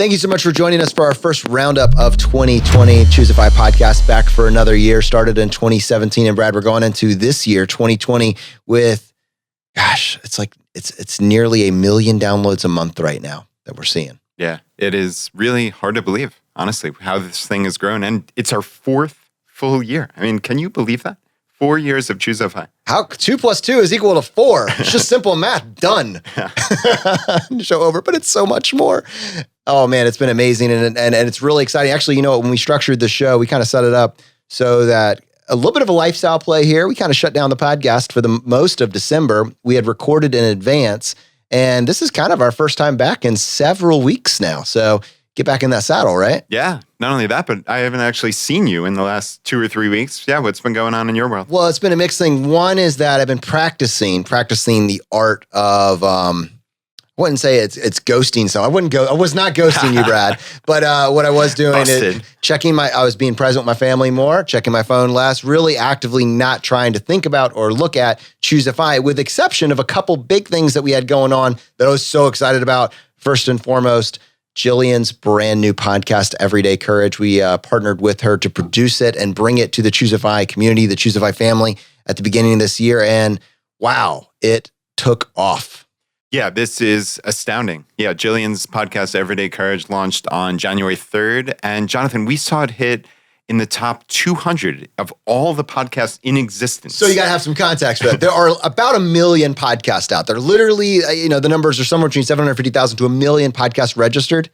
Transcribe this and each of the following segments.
Thank you so much for joining us for our first roundup of 2020 ChooseFI podcast, back for another year. Started in 2017, and Brad, we're going into this year, 2020, with, gosh, it's nearly 1 million downloads a month right now that we're seeing. Yeah, it is really hard to believe, honestly, how this thing has grown, and it's our 4th full year. I mean, can you believe that? 4 years of ChooseFI. How 2 + 2 is equal to 4? It's just simple math. Done. Show over, but it's so much more. Oh man, it's been amazing, and it's really exciting. Actually, you know, when we structured the show, we kind of set it up so that a little bit of a lifestyle play here. We kind of shut down the podcast for the most of December. We had recorded in advance, and this is kind of our first time back in several weeks now. So get back in that saddle, right? Yeah. Not only that, but I haven't actually seen you in the last 2 or 3 weeks. Yeah. What's been going on in your world? Well, it's been a mixed thing. One is that I've been practicing the art of, I wouldn't say it's ghosting. So I was not ghosting you, Brad, but what I was doing is I was being present with my family more, checking my phone less, really actively not trying to think about or look at ChooseFI, with exception of a couple big things that we had going on that I was so excited about. First and foremost, Jillian's brand new podcast, Everyday Courage. We partnered with her to produce it and bring it to the ChooseFI community, the ChooseFI family at the beginning of this year. And wow, it took off. Yeah, this is astounding. Yeah, Jillian's podcast, Everyday Courage, launched on January 3rd. And Jonathan, we saw it hit in the top 200 of all the podcasts in existence. So you got to have some context for that. There are about 1 million podcasts out there. Literally, the numbers are somewhere between 750,000 to 1 million podcasts registered.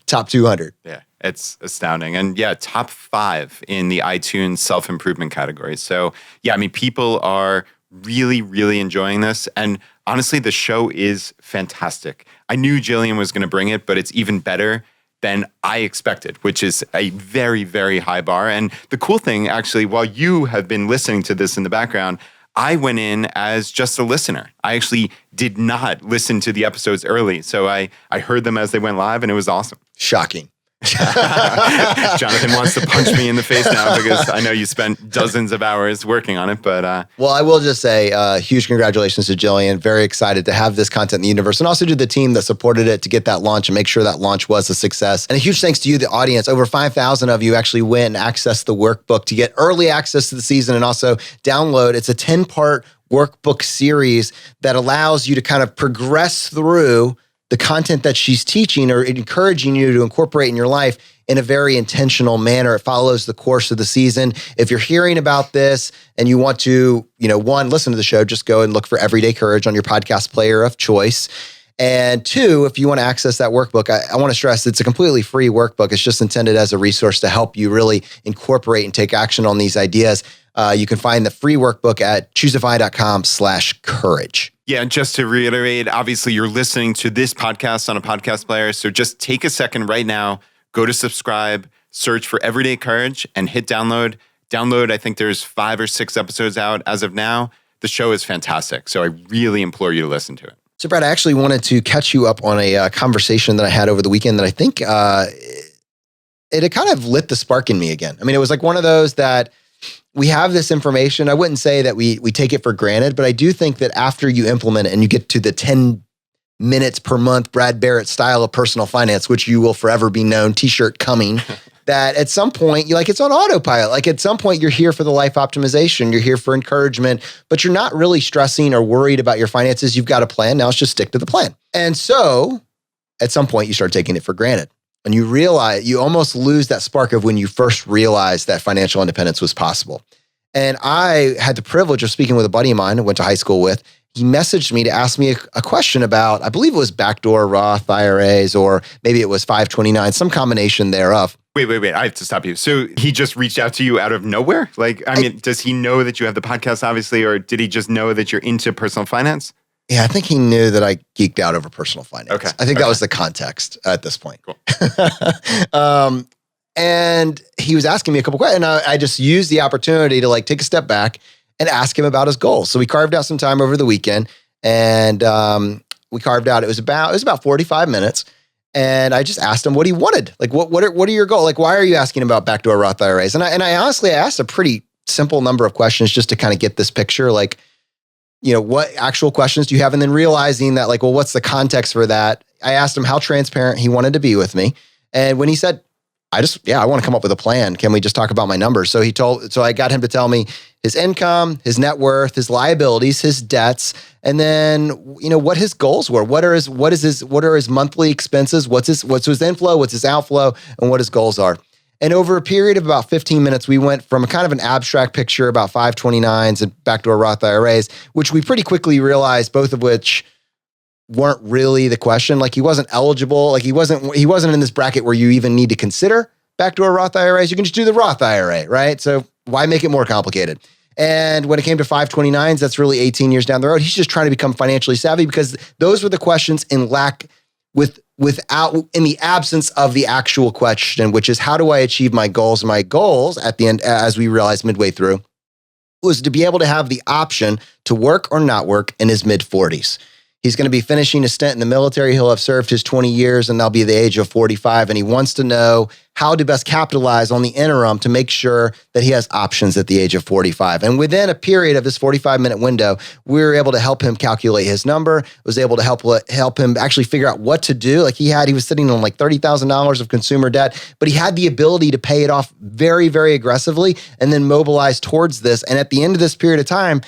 Top 200. Yeah, it's astounding. And yeah, top 5 in the iTunes self-improvement category. So yeah, I mean, people are really, really enjoying this. And honestly, the show is fantastic. I knew Jillian was going to bring it, but it's even better than I expected, which is a very, very high bar. And the cool thing, actually, while you have been listening to this in the background, I went in as just a listener. I actually did not listen to the episodes early. So I heard them as they went live, and it was awesome. Shocking. Jonathan wants to punch me in the face now because I know you spent dozens of hours working on it. But well, I will just say huge congratulations to Jillian. Very excited to have this content in the universe, and also to the team that supported it to get that launch and make sure that launch was a success. And a huge thanks to you, the audience. Over 5,000 of you actually went and accessed the workbook to get early access to the season and also download. It's a 10-part workbook series that allows you to kind of progress through the content that she's teaching or encouraging you to incorporate in your life in a very intentional manner. It follows the course of the season. If you're hearing about this and you want to, one, listen to the show, just go and look for Everyday Courage on your podcast player of choice. And 2, if you want to access that workbook, I want to stress it's a completely free workbook. It's just intended as a resource to help you really incorporate and take action on these ideas. You can find the free workbook at ChooseFI.com/courage. Yeah, and just to reiterate, obviously you're listening to this podcast on a podcast player, so just take a second right now, go to subscribe, search for Everyday Courage, and hit download. Download, I think there's 5 or 6 episodes out as of now. The show is fantastic, so I really implore you to listen to it. So Brad, I actually wanted to catch you up on a conversation that I had over the weekend that I think it kind of lit the spark in me again. I mean, it was like one of those that we have this information. I wouldn't say that we take it for granted, but I do think that after you implement it and you get to the 10 minutes per month Brad Barrett style of personal finance, which you will forever be known, t-shirt coming, that at some point it's on autopilot. Like at some point you're here for the life optimization, you're here for encouragement, but you're not really stressing or worried about your finances. You've got a plan. Now let's just stick to the plan. And so at some point you start taking it for granted. And you realize, you almost lose that spark of when you first realized that financial independence was possible. And I had the privilege of speaking with a buddy of mine I went to high school with. He messaged me to ask me a question about, I believe it was backdoor Roth IRAs, or maybe it was 529, some combination thereof. Wait. I have to stop you. So he just reached out to you out of nowhere? Does he know that you have the podcast, obviously, or did he just know that you're into personal finance? Yeah, I think he knew that I geeked out over personal finance. Okay. I think that was the context at this point. Cool. And he was asking me a couple questions, and I just used the opportunity to take a step back and ask him about his goals. So we carved out some time over the weekend, and we carved out, it was about 45 minutes. And I just asked him what he wanted. What are your goals? Why are you asking about backdoor Roth IRAs? And I honestly asked a pretty simple number of questions just to kind of get this picture. What actual questions do you have? And then realizing that, what's the context for that? I asked him how transparent he wanted to be with me. And when he said, I want to come up with a plan. Can we just talk about my numbers? So I got him to tell me his income, his net worth, his liabilities, his debts, and then, what his goals were. What are his monthly expenses? What's his inflow? What's his outflow? And what his goals are. And over a period of about 15 minutes, we went from a kind of an abstract picture about 529s and back to our Roth IRAs, which we pretty quickly realized, both of which weren't really the question. Like, he wasn't eligible. Like, he wasn't in this bracket where you even need to consider backdoor Roth IRAs. You can just do the Roth IRA, right? So why make it more complicated? And when it came to 529s, that's really 18 years down the road. He's just trying to become financially savvy, because those were the questions in the absence of the actual question, which is, how do I achieve my goals? My goals at the end, as we realized midway through, was to be able to have the option to work or not work in his mid 40s. He's going to be finishing a stint in the military. He'll have served his 20 years, and that'll be the age of 45. And he wants to know how to best capitalize on the interim to make sure that he has options at the age of 45. And within a period of this 45-minute window, we were able to help him calculate his number, was able to help him actually figure out what to do. Like, he was sitting on like $30,000 of consumer debt, but he had the ability to pay it off very, very aggressively and then mobilize towards this. And at the end of this period of time,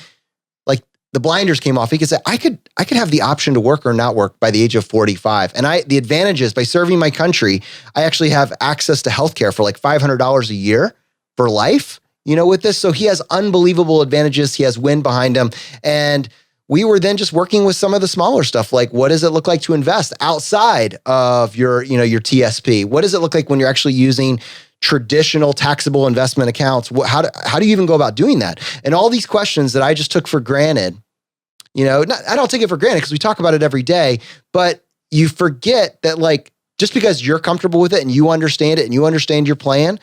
the blinders came off. He could say, I could have the option to work or not work by the age of 45. And the advantage is, by serving my country, I actually have access to healthcare for like $500 a year for life, with this. So he has unbelievable advantages. He has wind behind him. And we were then just working with some of the smaller stuff. Like, what does it look like to invest outside of your TSP? What does it look like when you're actually using traditional taxable investment accounts? How do you even go about doing that? And all these questions that I just took for granted, I don't take it for granted because we talk about it every day, but you forget that, like, just because you're comfortable with it and you understand it and you understand your plan,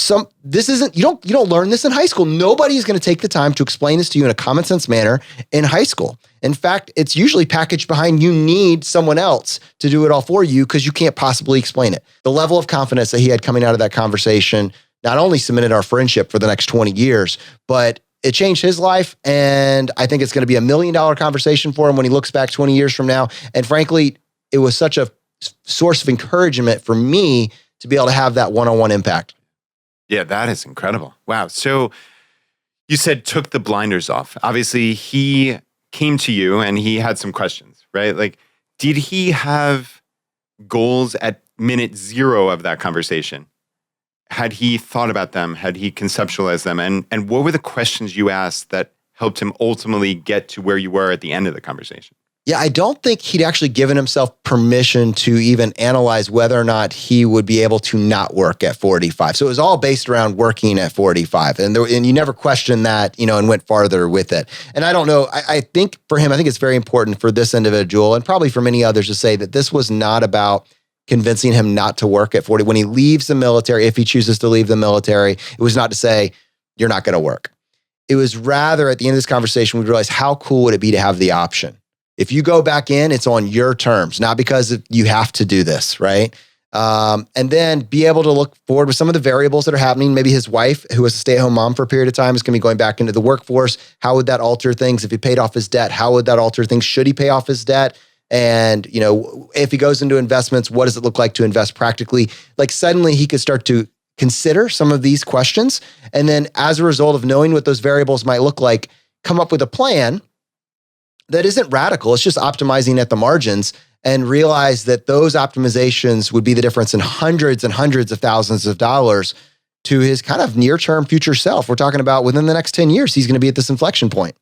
you don't learn this in high school. Nobody is going to take the time to explain this to you in a common sense manner in high school. In fact, it's usually packaged behind, you need someone else to do it all for you because you can't possibly explain it. The level of confidence that he had coming out of that conversation not only cemented our friendship for the next 20 years, but it changed his life. And I think it's going to be $1 million conversation for him when he looks back 20 years from now. And frankly, it was such a source of encouragement for me to be able to have that one-on-one impact. Yeah, that is incredible. Wow. So you said took the blinders off. Obviously, he came to you and he had some questions, right? Like, did he have goals at minute 0 of that conversation? Had he thought about them? Had he conceptualized them? And what were the questions you asked that helped him ultimately get to where you were at the end of the conversation? Yeah, I don't think he'd actually given himself permission to even analyze whether or not he would be able to not work at 45. So it was all based around working at 45. And you never questioned that, and went farther with it. And I don't know, I think for him, I think it's very important for this individual and probably for many others to say that this was not about convincing him not to work at 40. When he leaves the military, if he chooses to leave the military, it was not to say, you're not going to work. It was rather, at the end of this conversation, we realized, how cool would it be to have the option? If you go back in, it's on your terms, not because you have to do this, right? And then be able to look forward with some of the variables that are happening. Maybe his wife, who was a stay-at-home mom for a period of time, is going to be going back into the workforce. How would that alter things? If he paid off his debt, how would that alter things? Should he pay off his debt? And, if he goes into investments, what does it look like to invest practically? Like, suddenly he could start to consider some of these questions. And then as a result of knowing what those variables might look like, come up with a plan that isn't radical. It's just optimizing at the margins, and realize that those optimizations would be the difference in hundreds and hundreds of thousands of dollars to his kind of near-term future self. We're talking about within the next 10 years, he's going to be at this inflection point.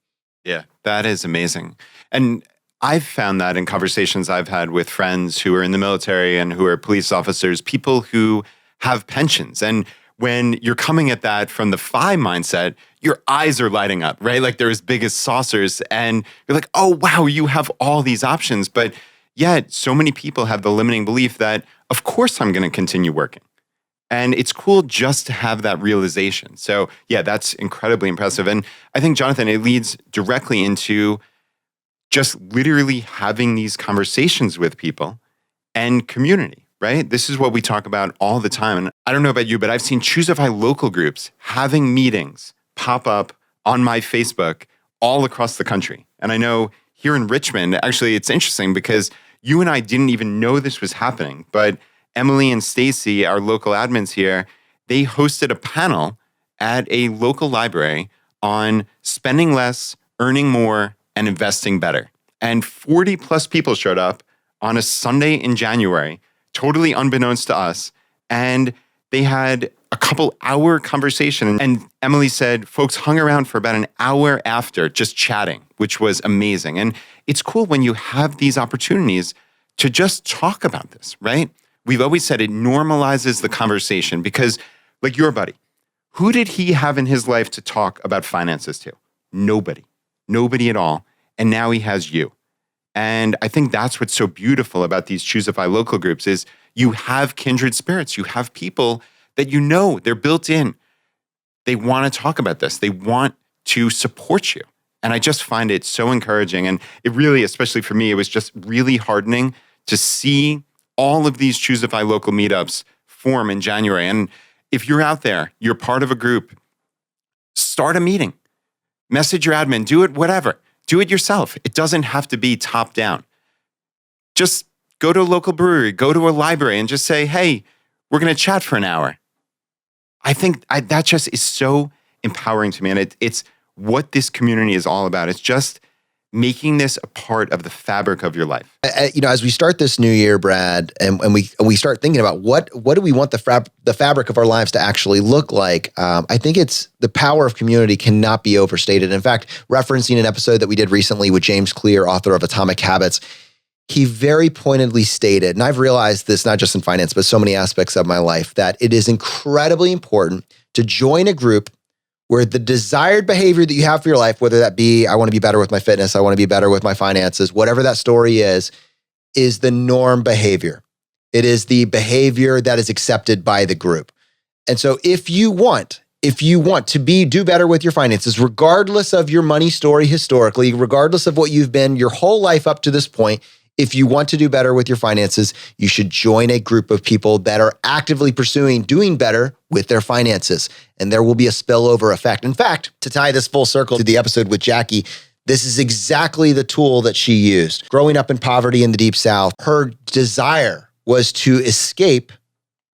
Yeah, that is amazing. And I've found that in conversations I've had with friends who are in the military and who are police officers, people who have pensions. And when you're coming at that from the FI mindset, your eyes are lighting up, right? Like they're as big as saucers. And you're like, oh, wow, you have all these options. But yet so many people have the limiting belief that, of course, I'm going to continue working. And it's cool just to have that realization. So yeah, that's incredibly impressive. And I think, Jonathan, it leads directly into just literally having these conversations with people and community, right? This is what we talk about all the time. And I don't know about you, but I've seen ChooseFI local groups having meetings pop up on my Facebook all across the country. And I know here in Richmond, actually, it's interesting because you and I didn't even know this was happening, but Emily and Stacy, our local admins here, they hosted a panel at a local library on spending less, earning more, and investing better. And 40 plus people showed up on a Sunday in January, totally unbeknownst to us. And they had a couple hour conversation. And Emily said folks hung around for about an hour after just chatting, which was amazing. And it's cool when you have these opportunities to just talk about this, right? We've always said it normalizes the conversation because, like your buddy, who did he have in his life to talk about finances to? Nobody at all. And now he has you. And I think that's what's so beautiful about these ChooseFI local groups is you have kindred spirits. You have people that you know, they're built in. They want to talk about this. They want to support you. And I just find it so encouraging. And it really, especially for me, it was just really heartening to see all of these ChooseFI local meetups form in January. And if you're out there, you're part of a group, start a meeting, message your admin, do it, whatever. Do it yourself. It doesn't have to be top down. Just go to a local brewery, go to a library and just say, hey, we're going to chat for an hour. I think that just is so empowering to me. And it's what this community is all about. It's just making this a part of the fabric of your life. As we start this new year, Brad, and we start thinking about what do we want the fabric of our lives to actually look like, I think it's the power of community cannot be overstated. In fact, referencing an episode that we did recently with James Clear, author of Atomic Habits, he very pointedly stated, and I've realized this not just in finance, but so many aspects of my life, that it is incredibly important to join a group where the desired behavior that you have for your life, whether that be, I want to be better with my fitness, I want to be better with my finances, whatever that story is the norm behavior. It is the behavior that is accepted by the group. And so if you want to do better with your finances, regardless of your money story historically, regardless of what you've been your whole life up to this point, if you want to do better with your finances, you should join a group of people that are actively pursuing doing better with their finances. And there will be a spillover effect. In fact, to tie this full circle to the episode with Jackie, this is exactly the tool that she used. Growing up in poverty in the Deep South, her desire was to escape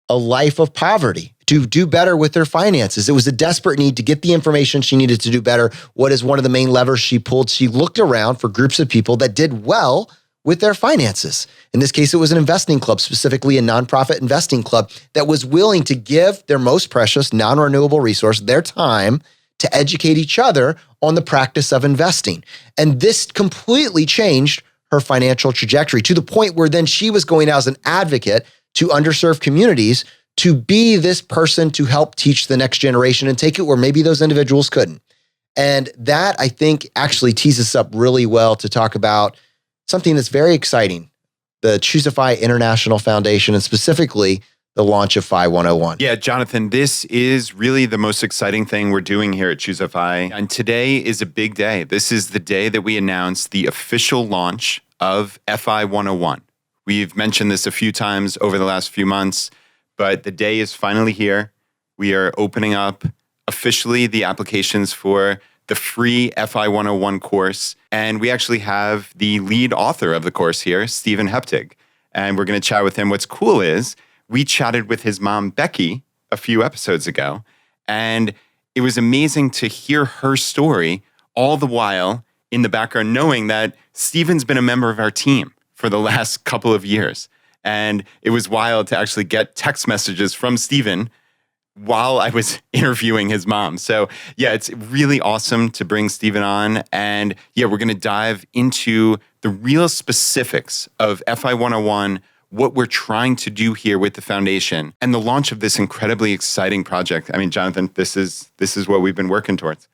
a life of poverty, to do better with their finances. It was a desperate need to get the information she needed to do better. What is one of the main levers she pulled? She looked around for groups of people that did well with their finances. In this case, it was an investing club, specifically a nonprofit investing club that was willing to give their most precious, non-renewable resource, their time, to educate each other on the practice of investing. And this completely changed her financial trajectory to the point where then she was going out as an advocate to underserved communities to be this person to help teach the next generation and take it where maybe those individuals couldn't. And that, I think, actually tees us up really well to talk about something that's very exciting, the ChooseFI International Foundation, and specifically the launch of FI 101. Yeah, Jonathan, this is really the most exciting thing we're doing here at ChooseFI. And today is a big day. This is the day that we announce the official launch of FI 101. We've mentioned this a few times over the last few months, but the day is finally here. We are opening up officially the applications for the free FI 101 course. And we actually have the lead author of the course here, Stephen Heptig. And we're going to chat with him. What's cool is we chatted with his mom, Becky, a few episodes ago. And it was amazing to hear her story all the while in the background, knowing that Stephen's been a member of our team for the last couple of years. And it was wild to actually get text messages from Stephen while I was interviewing his mom. So yeah, it's really awesome to bring Stephen on. And yeah, we're going to dive into the real specifics of FI 101, what we're trying to do here with the foundation, and the launch of this incredibly exciting project. I mean, Jonathan, this is what we've been working towards.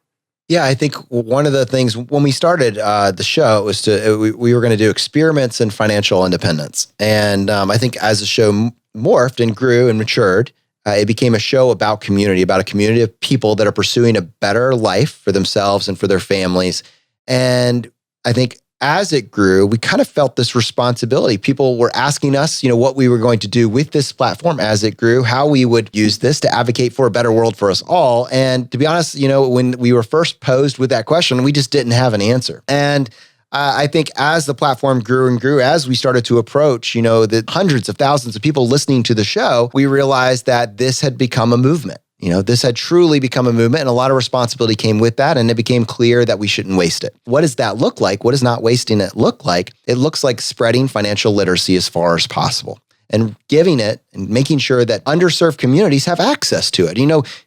Yeah, I think one of the things when we started the show was we were going to do experiments in financial independence. And I think as the show morphed and grew and matured, it became a show about community, about a community of people that are pursuing a better life for themselves and for their families. And I think as it grew, we kind of felt this responsibility. People were asking us, what we were going to do with this platform as it grew, how we would use this to advocate for a better world for us all. And to be honest, when we were first posed with that question, we just didn't have an answer. And I think as the platform grew and grew, as we started to approach, the hundreds of thousands of people listening to the show, we realized that this had become a movement. This had truly become a movement, and a lot of responsibility came with that. And it became clear that we shouldn't waste it. What does that look like? What does not wasting it look like? It looks like spreading financial literacy as far as possible and giving it and making sure that underserved communities have access to it.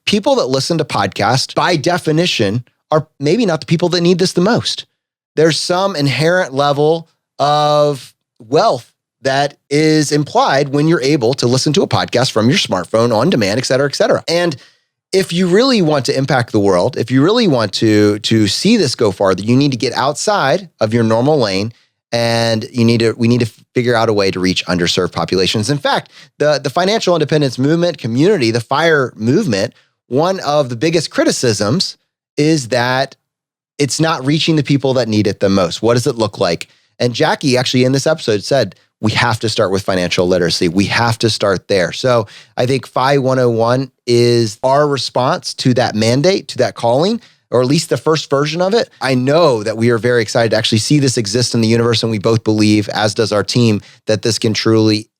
People that listen to podcasts, by definition, are maybe not the people that need this the most. There's some inherent level of wealth that is implied when you're able to listen to a podcast from your smartphone on demand, et cetera, et cetera. And if you really want to impact the world, if you really want to see this go farther, you need to get outside of your normal lane, and we need to figure out a way to reach underserved populations. In fact, the financial independence movement community, the FIRE movement, one of the biggest criticisms is that it's not reaching the people that need it the most. What does it look like? And Jackie actually in this episode said, we have to start with financial literacy. We have to start there. So I think FI 101 is our response to that mandate, to that calling, or at least the first version of it. I know that we are very excited to actually see this exist in the universe, and we both believe, as does our team, that this can truly,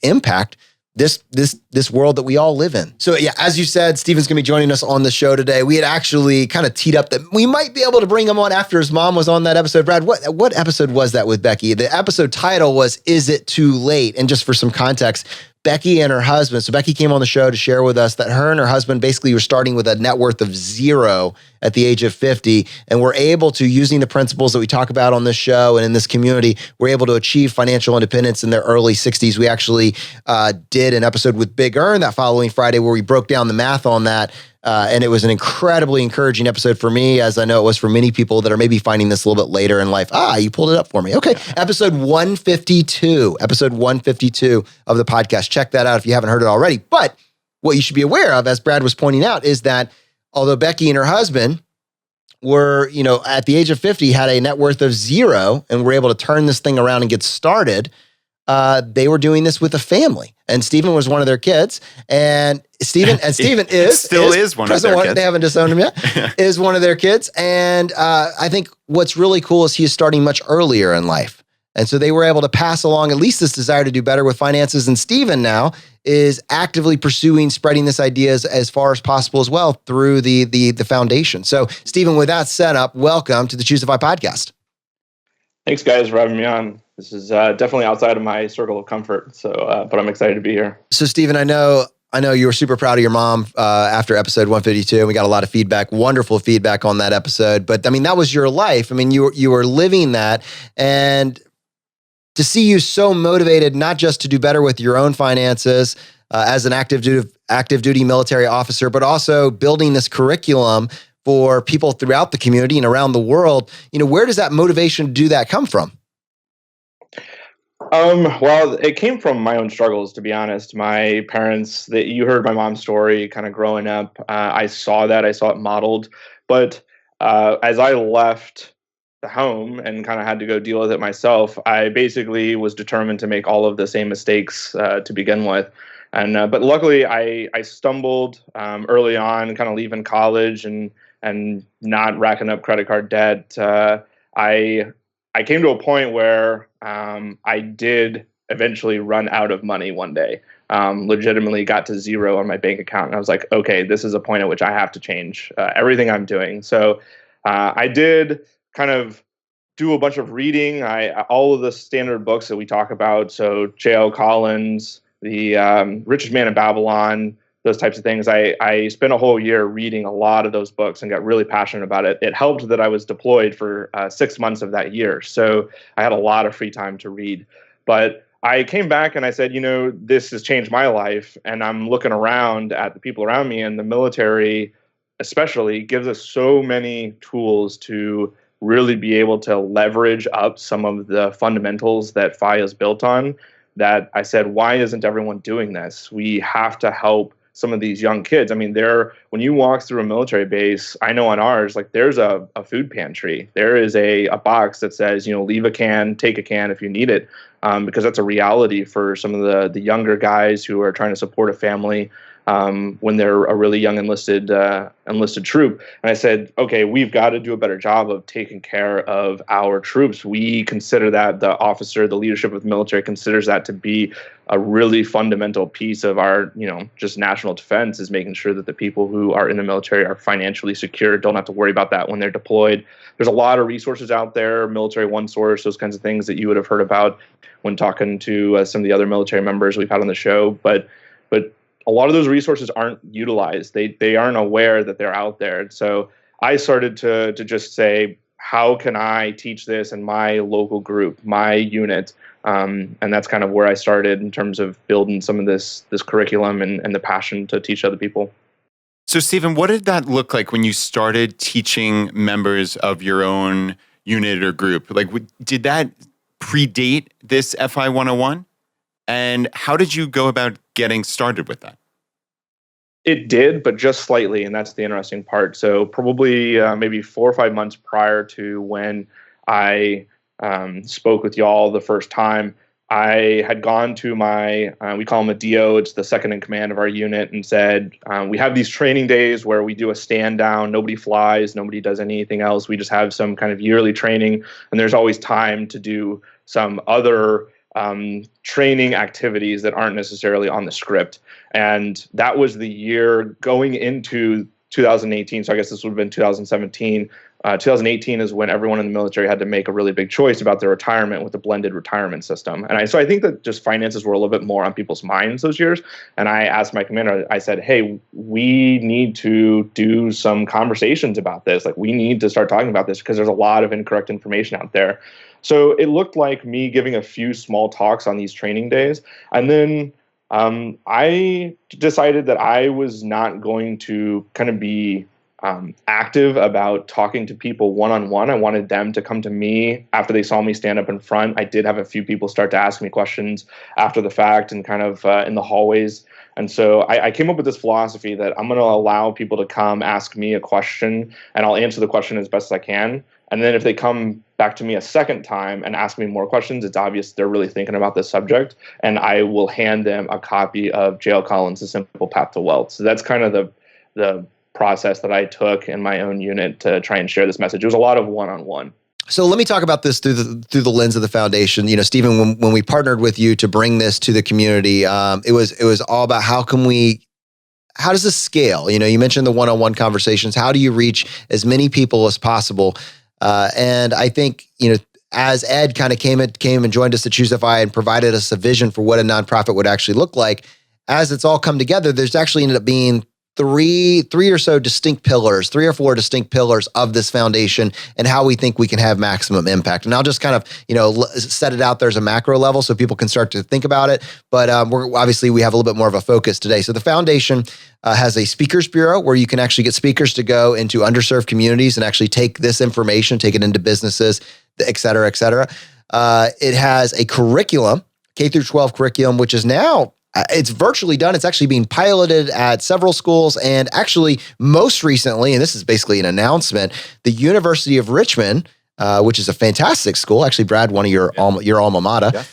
impact this world that we all live in. So yeah, as you said, Stephen's gonna be joining us on the show today. We had actually kind of teed up that we might be able to bring him on after his mom was on that episode. Brad, what episode was that with Becky? The episode title was, Is It Too Late? And just for some context, Becky and her husband, so Becky came on the show to share with us that her and her husband basically were starting with a net worth of 0 at the age of 50, and were able to, using the principles that we talk about on this show and in this community, we're able to achieve financial independence in their early 60s. We actually did an episode with Big Earn that following Friday where we broke down the math on that. And it was an incredibly encouraging episode for me, as I know it was for many people that are maybe finding this a little bit later in life. You pulled it up for me. Okay. Episode 152 of the podcast. Check that out if you haven't heard it already. But what you should be aware of, as Brad was pointing out, is that although Becky and her husband were, at the age of 50, had a net worth of 0 and were able to turn this thing around and get started, they were doing this with a family. And Stephen was one of their kids. And Stephen is one of their kids. They haven't disowned him yet. Is one of their kids. And I think what's really cool is he is starting much earlier in life. And so they were able to pass along at least this desire to do better with finances. And Stephen now is actively pursuing spreading this idea as far as possible as well through the foundation. So Stephen, with that set up, welcome to the ChooseFI podcast. Thanks, guys, for having me on. This is definitely outside of my circle of comfort, but I'm excited to be here. So, Stephen, I know you were super proud of your mom after episode 152, and we got a lot of feedback, wonderful feedback on that episode. But I mean, that was your life. I mean, you were living that, and to see you so motivated, not just to do better with your own finances as an active duty military officer, but also building this curriculum for people throughout the community and around the world. Where does that motivation to do that come from? Well, it came from my own struggles, to be honest. My parents, you heard my mom's story kind of growing up. I saw it modeled. But as I left the home and kind of had to go deal with it myself, I basically was determined to make all of the same mistakes to begin with. And but luckily, I stumbled early on, kind of leaving college and not racking up credit card debt. I came to a point where I did eventually run out of money one day. Legitimately got to 0 on my bank account. And I was like, okay, this is a point at which I have to change everything I'm doing. So I did kind of do a bunch of reading. All of the standard books that we talk about. So J.L. Collins, the Richest Man in Babylon, those types of things. I spent a whole year reading a lot of those books and got really passionate about it. It helped that I was deployed for 6 months of that year. So I had a lot of free time to read. But I came back and I said, this has changed my life. And I'm looking around at the people around me, and the military especially gives us so many tools to really be able to leverage up some of the fundamentals that FI is built on, that I said, why isn't everyone doing this? We have to help some of these young kids. I mean, when you walk through a military base, I know on ours, like there's a food pantry. There is a box that says, leave a can, take a can if you need it, because that's a reality for some of the younger guys who are trying to support a family. when they're a really young enlisted troop. And I said, okay, we've got to do a better job of taking care of our troops. We consider that, the officer, the leadership of the military considers that to be a really fundamental piece of our, just national defense, is making sure that the people who are in the military are financially secure, don't have to worry about that when they're deployed. There's a lot of resources out there, Military One Source, those kinds of things that you would have heard about when talking to some of the other military members we've had on the show. But a lot of those resources aren't utilized. They aren't aware that they're out there. And so I started to just say, how can I teach this in my local group, my unit? And that's kind of where I started in terms of building some of this curriculum and the passion to teach other people. So, Stephen, what did that look like when you started teaching members of your own unit or group? Like, did that predate this FI 101? And how did you go about getting started with that? It did, but just slightly, and that's the interesting part. So probably maybe 4 or 5 months prior to when I spoke with y'all the first time, I had gone to my, we call him a DO, it's the second in command of our unit, and said, we have these training days where we do a stand down, nobody flies, nobody does anything else. We just have some kind of yearly training, and there's always time to do some other training activities that aren't necessarily on the script. And that was the year going into 2018. So I guess this would have been 2017. 2018 is when everyone in the military had to make a really big choice about their retirement with the blended retirement system. And so I think that just finances were a little bit more on people's minds those years. And I asked my commander, I said, hey, we need to do some conversations about this. Like, we need to start talking about this because there's a lot of incorrect information out there. So it looked like me giving a few small talks on these training days. And then I decided that I was not going to kind of be active about talking to people one-on-one. I wanted them to come to me after they saw me stand up in front. I did have a few people start to ask me questions after the fact and kind of in the hallways. And so I came up with this philosophy that I'm going to allow people to come ask me a question, and I'll answer the question as best as I can. And then if they come back to me a second time and ask me more questions, it's obvious they're really thinking about this subject, and I will hand them a copy of J.L. Collins' The Simple Path to Wealth. So that's kind of the process that I took in my own unit to try and share this message. It was a lot of one-on-one. So let me talk about this through the lens of the foundation. Stephen, when we partnered with you to bring this to the community, it was all about how does this scale? You mentioned the one-on-one conversations. How do you reach as many people as possible? And I think, as Ed kind of came and joined us at ChooseFI and provided us a vision for what a nonprofit would actually look like, as it's all come together, there's actually ended up being three or four distinct pillars of this foundation and how we think we can have maximum impact. And I'll just kind of, set it out there as a macro level so people can start to think about it. But we have a little bit more of a focus today. So the foundation has a speakers bureau where you can actually get speakers to go into underserved communities and actually take this information, take it into businesses, et cetera, et cetera. It has a curriculum, K through 12 curriculum, which is now it's virtually done. It's actually being piloted at several schools. And actually, most recently, and this is basically an announcement, the University of Richmond, which is a fantastic school, actually, Brad, one of your alma mater,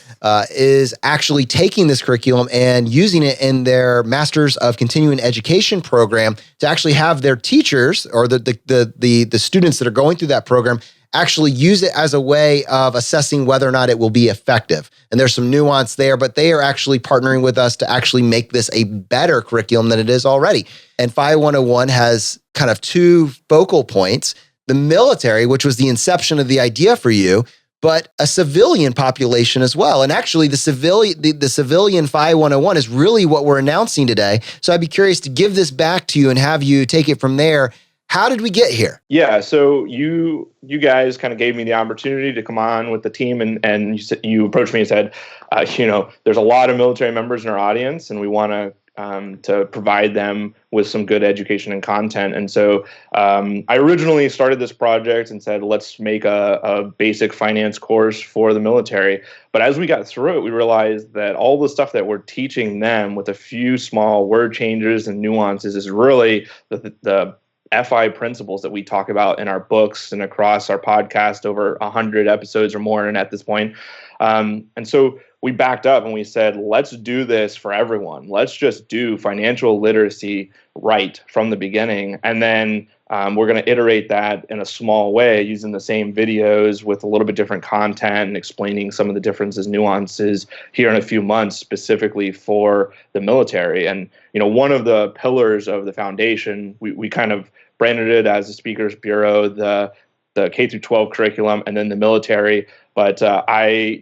is actually taking this curriculum and using it in their Masters of Continuing Education program to actually have their teachers or the students that are going through that program actually use it as a way of assessing whether or not it will be effective. And there's some nuance there, but they are actually partnering with us to actually make this a better curriculum than it is already. And FI 101 has kind of two focal points: the military, which was the inception of the idea for you, but a civilian population as well. And actually the civilian FI 101 is really what we're announcing today. So I'd be curious to give this back to you and have you take it from there. How did we get here? Yeah, so you guys kind of gave me the opportunity to come on with the team, and you approached me and said, there's a lot of military members in our audience, and we want to provide them with some good education and content. And so I originally started this project and said, let's make a basic finance course for the military. But as we got through it, we realized that all the stuff that we're teaching them with a few small word changes and nuances is really the FI principles that we talk about in our books and across our podcast, over 100 episodes or more and at this point. And so we backed up and we said, let's do this for everyone. Let's just do financial literacy right from the beginning. And then we're going to iterate that in a small way using the same videos with a little bit different content and explaining some of the differences, nuances here in a few months specifically for the military. And, one of the pillars of the foundation, we kind of branded it as the Speakers Bureau, the K through 12 curriculum, and then the military. But I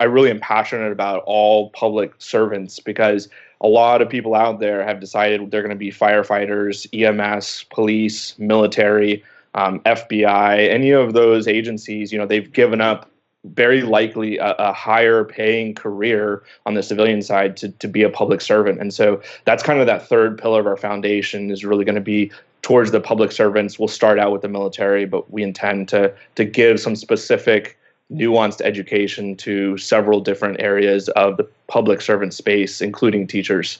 really am passionate about all public servants because a lot of people out there have decided they're going to be firefighters, EMS, police, military, FBI, any of those agencies. They've given up very likely a higher paying career on the civilian side to be a public servant. And so that's kind of that third pillar of our foundation is really going to be towards the public servants. We'll start out with the military, but we intend to give some specific nuanced education to several different areas of the public servant space, including teachers.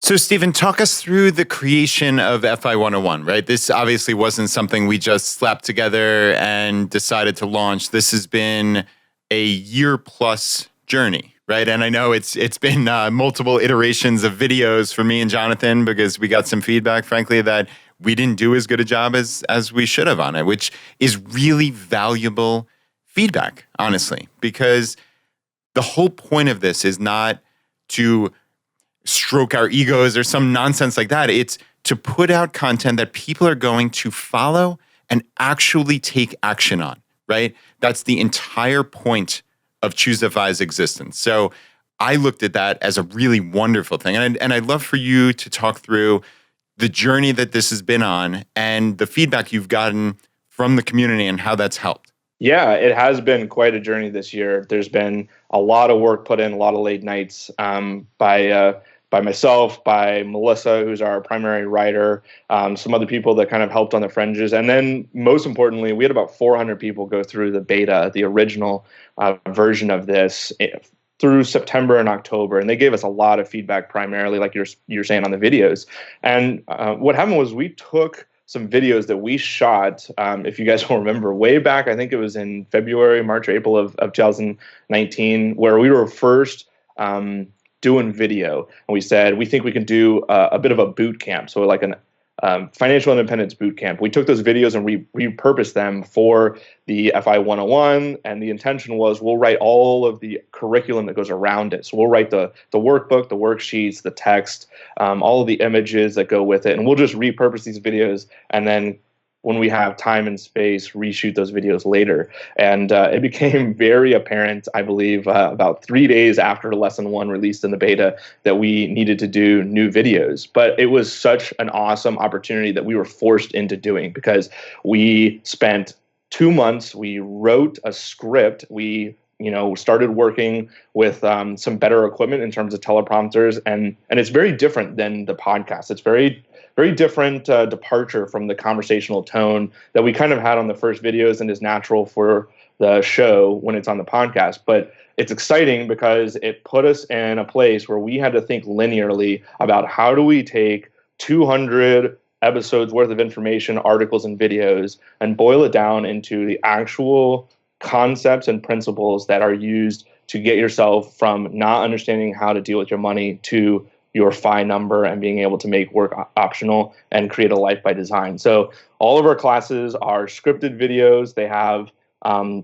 So, Stephen, talk us through the creation of FI 101, right? This obviously wasn't something we just slapped together and decided to launch. This has been a year-plus journey, right? And I know it's been multiple iterations of videos for me and Jonathan because we got some feedback, frankly, that we didn't do as good a job as we should have on it, which is really valuable feedback, honestly, because the whole point of this is not to stroke our egos or some nonsense like that. It's to put out content that people are going to follow and actually take action on, right? That's the entire point of ChooseFI's existence. So I looked at that as a really wonderful thing. And I'd love for you to talk through the journey that this has been on and the feedback you've gotten from the community and how that's helped. Yeah, it has been quite a journey this year. There's been a lot of work put in, a lot of late nights by myself, by Melissa, who's our primary writer, some other people that kind of helped on the fringes. And then most importantly, we had about 400 people go through the beta, the original version of this through September and October. And they gave us a lot of feedback, primarily, like you're saying, on the videos. And what happened was we took some videos that we shot, if you guys will remember, way back, I think it was in February, March, or April of 2019, where we were first doing video. And we said, we think we can do a bit of a boot camp. So like an financial independence boot camp. We took those videos and we repurposed them for the FI 101. And the intention was we'll write all of the curriculum that goes around it. So we'll write the workbook, the worksheets, the text, all of the images that go with it. And we'll just repurpose these videos. And then when we have time and space, reshoot those videos later. And it became very apparent, I believe, about 3 days after lesson 1 released in the beta, that we needed to do new videos. But it was such an awesome opportunity that we were forced into doing, because we spent 2 months, we wrote a script, we started working with some better equipment in terms of teleprompters, and it's very different than the podcast. It's very different departure from the conversational tone that we kind of had on the first videos and is natural for the show when it's on the podcast. But it's exciting because it put us in a place where we had to think linearly about how do we take 200 episodes worth of information, articles, and videos, and boil it down into the actual concepts and principles that are used to get yourself from not understanding how to deal with your money to your FI number and being able to make work optional and create a life by design. So all of our classes are scripted videos. They have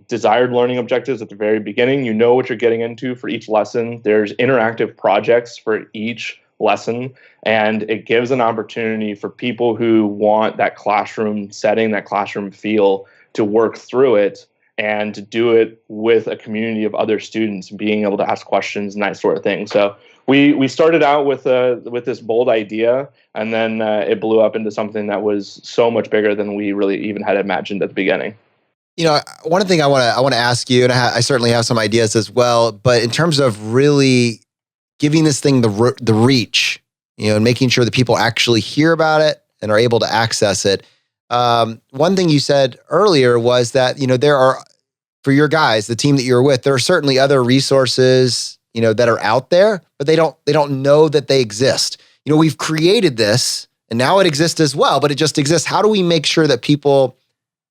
desired learning objectives at the very beginning. You know what you're getting into for each lesson. There's interactive projects for each lesson, and it gives an opportunity for people who want that classroom setting, that classroom feel, to work through it and to do it with a community of other students, being able to ask questions and that sort of thing. So we started out with this bold idea, and then it blew up into something that was so much bigger than we really even had imagined at the beginning. One thing I want to ask you, and I certainly have some ideas as well, but in terms of really giving this thing the reach, and making sure that people actually hear about it and are able to access it. One thing you said earlier was that, there are, for your guys, the team that you're with, there are certainly other resources, that are out there, but they don't know that they exist. We've created this and now it exists as well, but it just exists. How do we make sure that people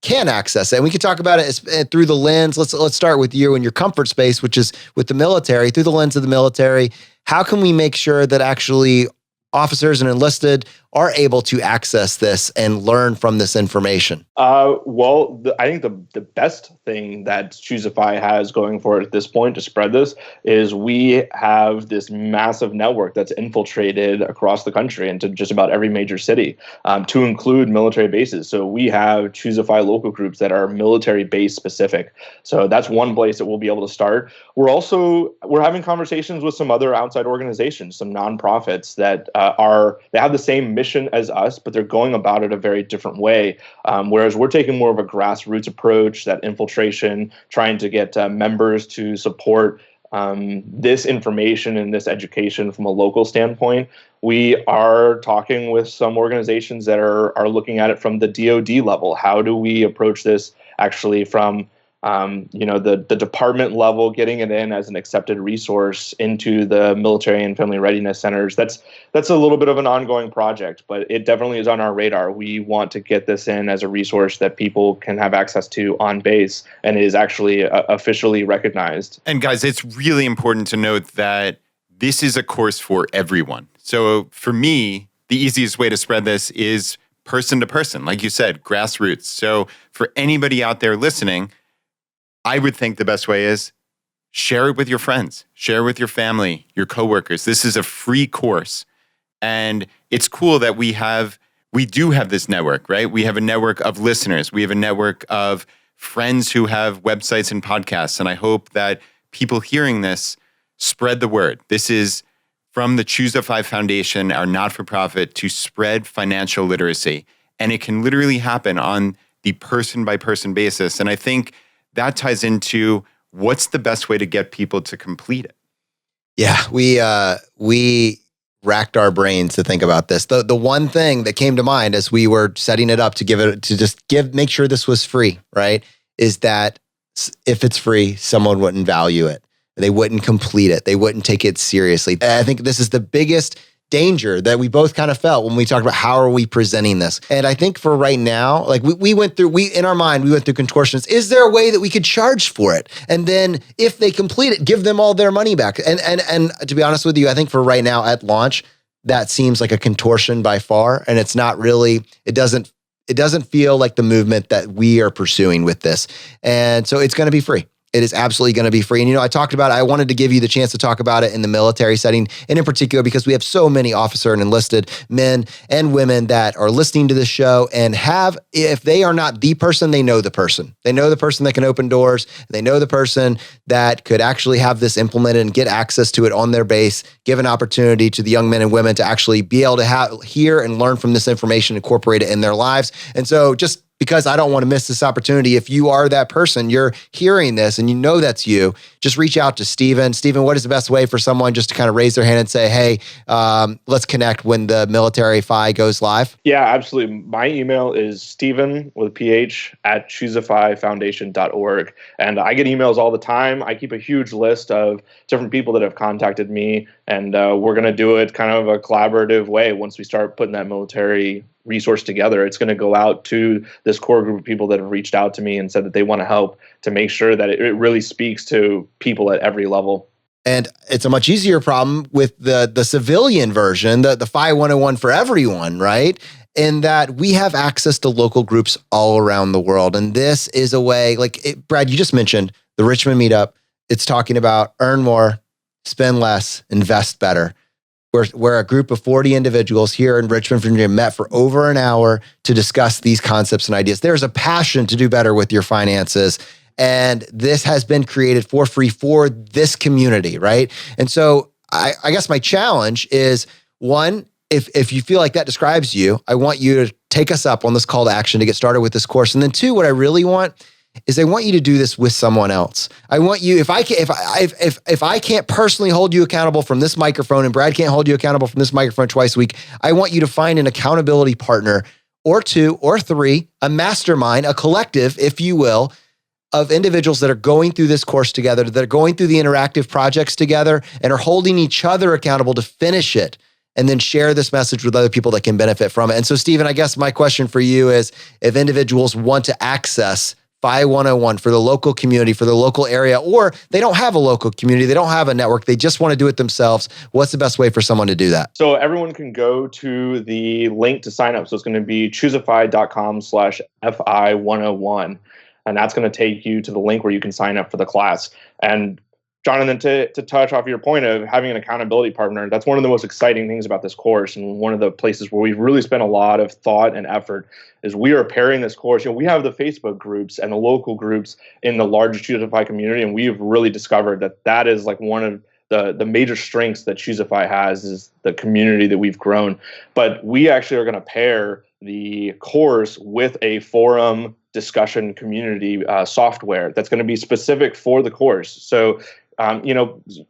can access it. And we can talk about it through the lens. Let's start with you and your comfort space, which is with the military, through the lens of the military. How can we make sure that actually officers and enlisted are able to access this and learn from this information? I think the best thing that ChooseFI has going for it at this point to spread this is we have this massive network that's infiltrated across the country into just about every major city, to include military bases. So we have ChooseFI local groups that are military base specific. So that's one place that we'll be able to start. We're having conversations with some other outside organizations, some nonprofits that they have the same mission as us, but they're going about it a very different way. Whereas we're taking more of a grassroots approach, that infiltration, trying to get members to support this information and this education from a local standpoint. We are talking with some organizations that are looking at it from the DoD level. How do we approach this actually from the department level, getting it in as an accepted resource into the military and family readiness centers? That's a little bit of an ongoing project, but it definitely is on our radar. We want to get this in as a resource that people can have access to on base and is actually officially recognized. And guys, it's really important to note that this is a course for everyone. So for me, the easiest way to spread this is person to person, like you said, grassroots. So for anybody out there listening, I would think the best way is share it with your friends, share it with your family, your coworkers. This is a free course. And it's cool that we do have this network, right? We have a network of listeners. We have a network of friends who have websites and podcasts. And I hope that people hearing this spread the word. This is from the ChooseFI Foundation, our not-for-profit, to spread financial literacy. And it can literally happen on the person-by-person basis. And I think that ties into what's the best way to get people to complete it. Yeah, we racked our brains to think about this. The one thing that came to mind as we were setting it up make sure this was free, right? Is that if it's free, someone wouldn't value it. They wouldn't complete it. They wouldn't take it seriously. I think this is the biggest danger that we both kind of felt when we talked about how are we presenting this. And I think for right now, like we went through contortions. Is there a way that we could charge for it? And then if they complete it, give them all their money back. And to be honest with you, I think for right now at launch, that seems like a contortion by far. And it's not really, it doesn't feel like the movement that we are pursuing with this. And so it's going to be free. It is absolutely going to be free. And, I wanted to give you the chance to talk about it in the military setting, and in particular, because we have so many officer and enlisted men and women that are listening to this show and if they are not the person, they know the person. They know the person that can open doors. They know the person that could actually have this implemented and get access to it on their base, give an opportunity to the young men and women to actually be able to hear and learn from this information, incorporate it in their lives. And so just because I don't want to miss this opportunity. If you are that person, you're hearing this and you know that's you, just reach out to Steven. Steven, what is the best way for someone just to kind of raise their hand and say, hey, let's connect when the military FI goes live? Yeah, absolutely. My email is Steven with a PH at ChooseFIFoundation.org. And I get emails all the time. I keep a huge list of different people that have contacted me. And we're going to do it kind of a collaborative way. Once we start putting that military resource together, it's going to go out to this core group of people that have reached out to me and said that they want to help to make sure that it really speaks to people at every level. And it's a much easier problem with the civilian version, the FI 101 for everyone, right? In that we have access to local groups all around the world. And this is a way, Brad, you just mentioned the Richmond meetup. It's talking about earn more, spend less, invest better. Where a group of 40 individuals here in Richmond, Virginia met for over an hour to discuss these concepts and ideas. There's a passion to do better with your finances. And this has been created for free for this community, right? And so I guess my challenge is, one, if you feel like that describes you, I want you to take us up on this call to action to get started with this course. And then two, what I really want is I want you to do this with someone else. I want you, if I can't personally hold you accountable from this microphone and Brad can't hold you accountable from this microphone twice a week, I want you to find an accountability partner or two or three, a mastermind, a collective, if you will, of individuals that are going through this course together, that are going through the interactive projects together and are holding each other accountable to finish it. and then share this message with other people that can benefit from it. And so, Stephen, I guess my question for you is, if individuals want to access FI 101 for the local community, for the local area, or they don't have a local community, they don't have a network, they just want to do it themselves, what's the best way for someone to do that? So everyone can go to the link to sign up. So it's going to be ChooseFI.com/FI101. And that's going to take you to the link where you can sign up for the class. And Jonathan, to touch off your point of having an accountability partner, that's one of the most exciting things about this course, and one of the places where we've really spent a lot of thought and effort is we are pairing this course. We have the Facebook groups and the local groups in the larger ChooseFI community, and we've really discovered that is like one of the major strengths that ChooseFI has is the community that we've grown. But we actually are going to pair the course with a forum discussion community software that's going to be specific for the course. So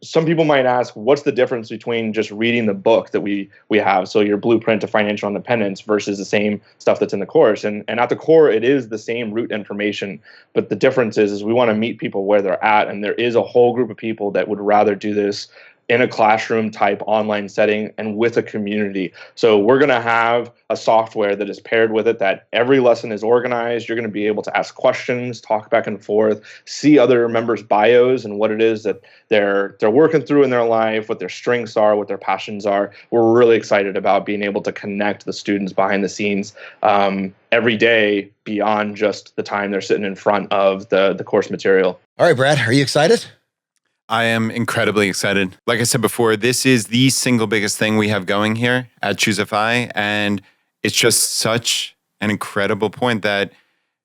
some people might ask, what's the difference between just reading the book that we have, so your blueprint to financial independence, versus the same stuff that's in the course? And at the core, it is the same root information, but the difference is we want to meet people where they're at, and there is a whole group of people that would rather do this in a classroom type online setting and with a community. So we're going to have a software that is paired with it, that every lesson is organized. You're going to be able to ask questions, talk back and forth, see other members' bios and what it is that they're working through in their life, what their strengths are, what their passions are. We're really excited about being able to connect the students behind the scenes every day beyond just the time they're sitting in front of the course material. All right, Brad, are you excited? I am incredibly excited. Like I said before, this is the single biggest thing we have going here at ChooseFI. And it's just such an incredible point that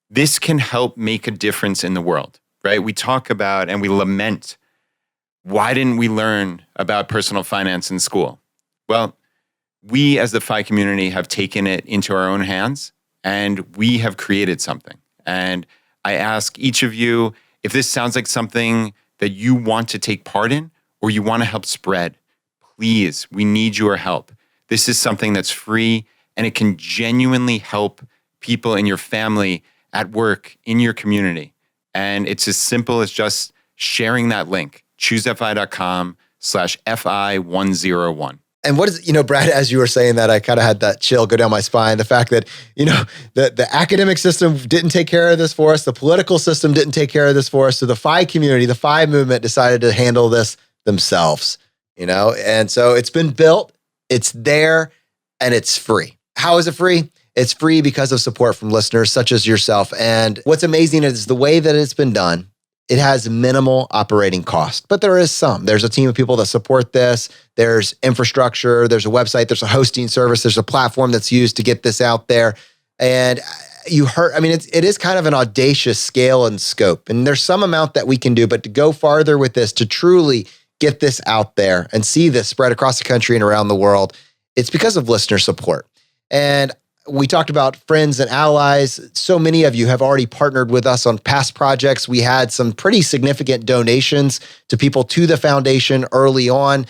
this can help make a difference in the world, right? We talk about and we lament, why didn't we learn about personal finance in school? Well, we as the FI community have taken it into our own hands and we have created something. And I ask each of you, if this sounds like something that you want to take part in or you want to help spread, please, we need your help. This is something that's free and it can genuinely help people in your family, at work, in your community. And it's as simple as just sharing that link, ChooseFI.com/FI101. And what is, Brad, as you were saying that, I kind of had that chill go down my spine. The fact that, the academic system didn't take care of this for us. The political system didn't take care of this for us. So the FI community, the FI movement decided to handle this themselves, And so it's been built, it's there, and it's free. How is it free? It's free because of support from listeners such as yourself. And what's amazing is the way that it's been done. It has minimal operating cost, but there is some. There's a team of people that support this. There's infrastructure, there's a website, there's a hosting service, there's a platform that's used to get this out there. And it is kind of an audacious scale and scope. And there's some amount that we can do, but to go farther with this, to truly get this out there and see this spread across the country and around the world, it's because of listener support. And we talked about friends and allies. So many of you have already partnered with us on past projects. We had some pretty significant donations to people to the foundation early on,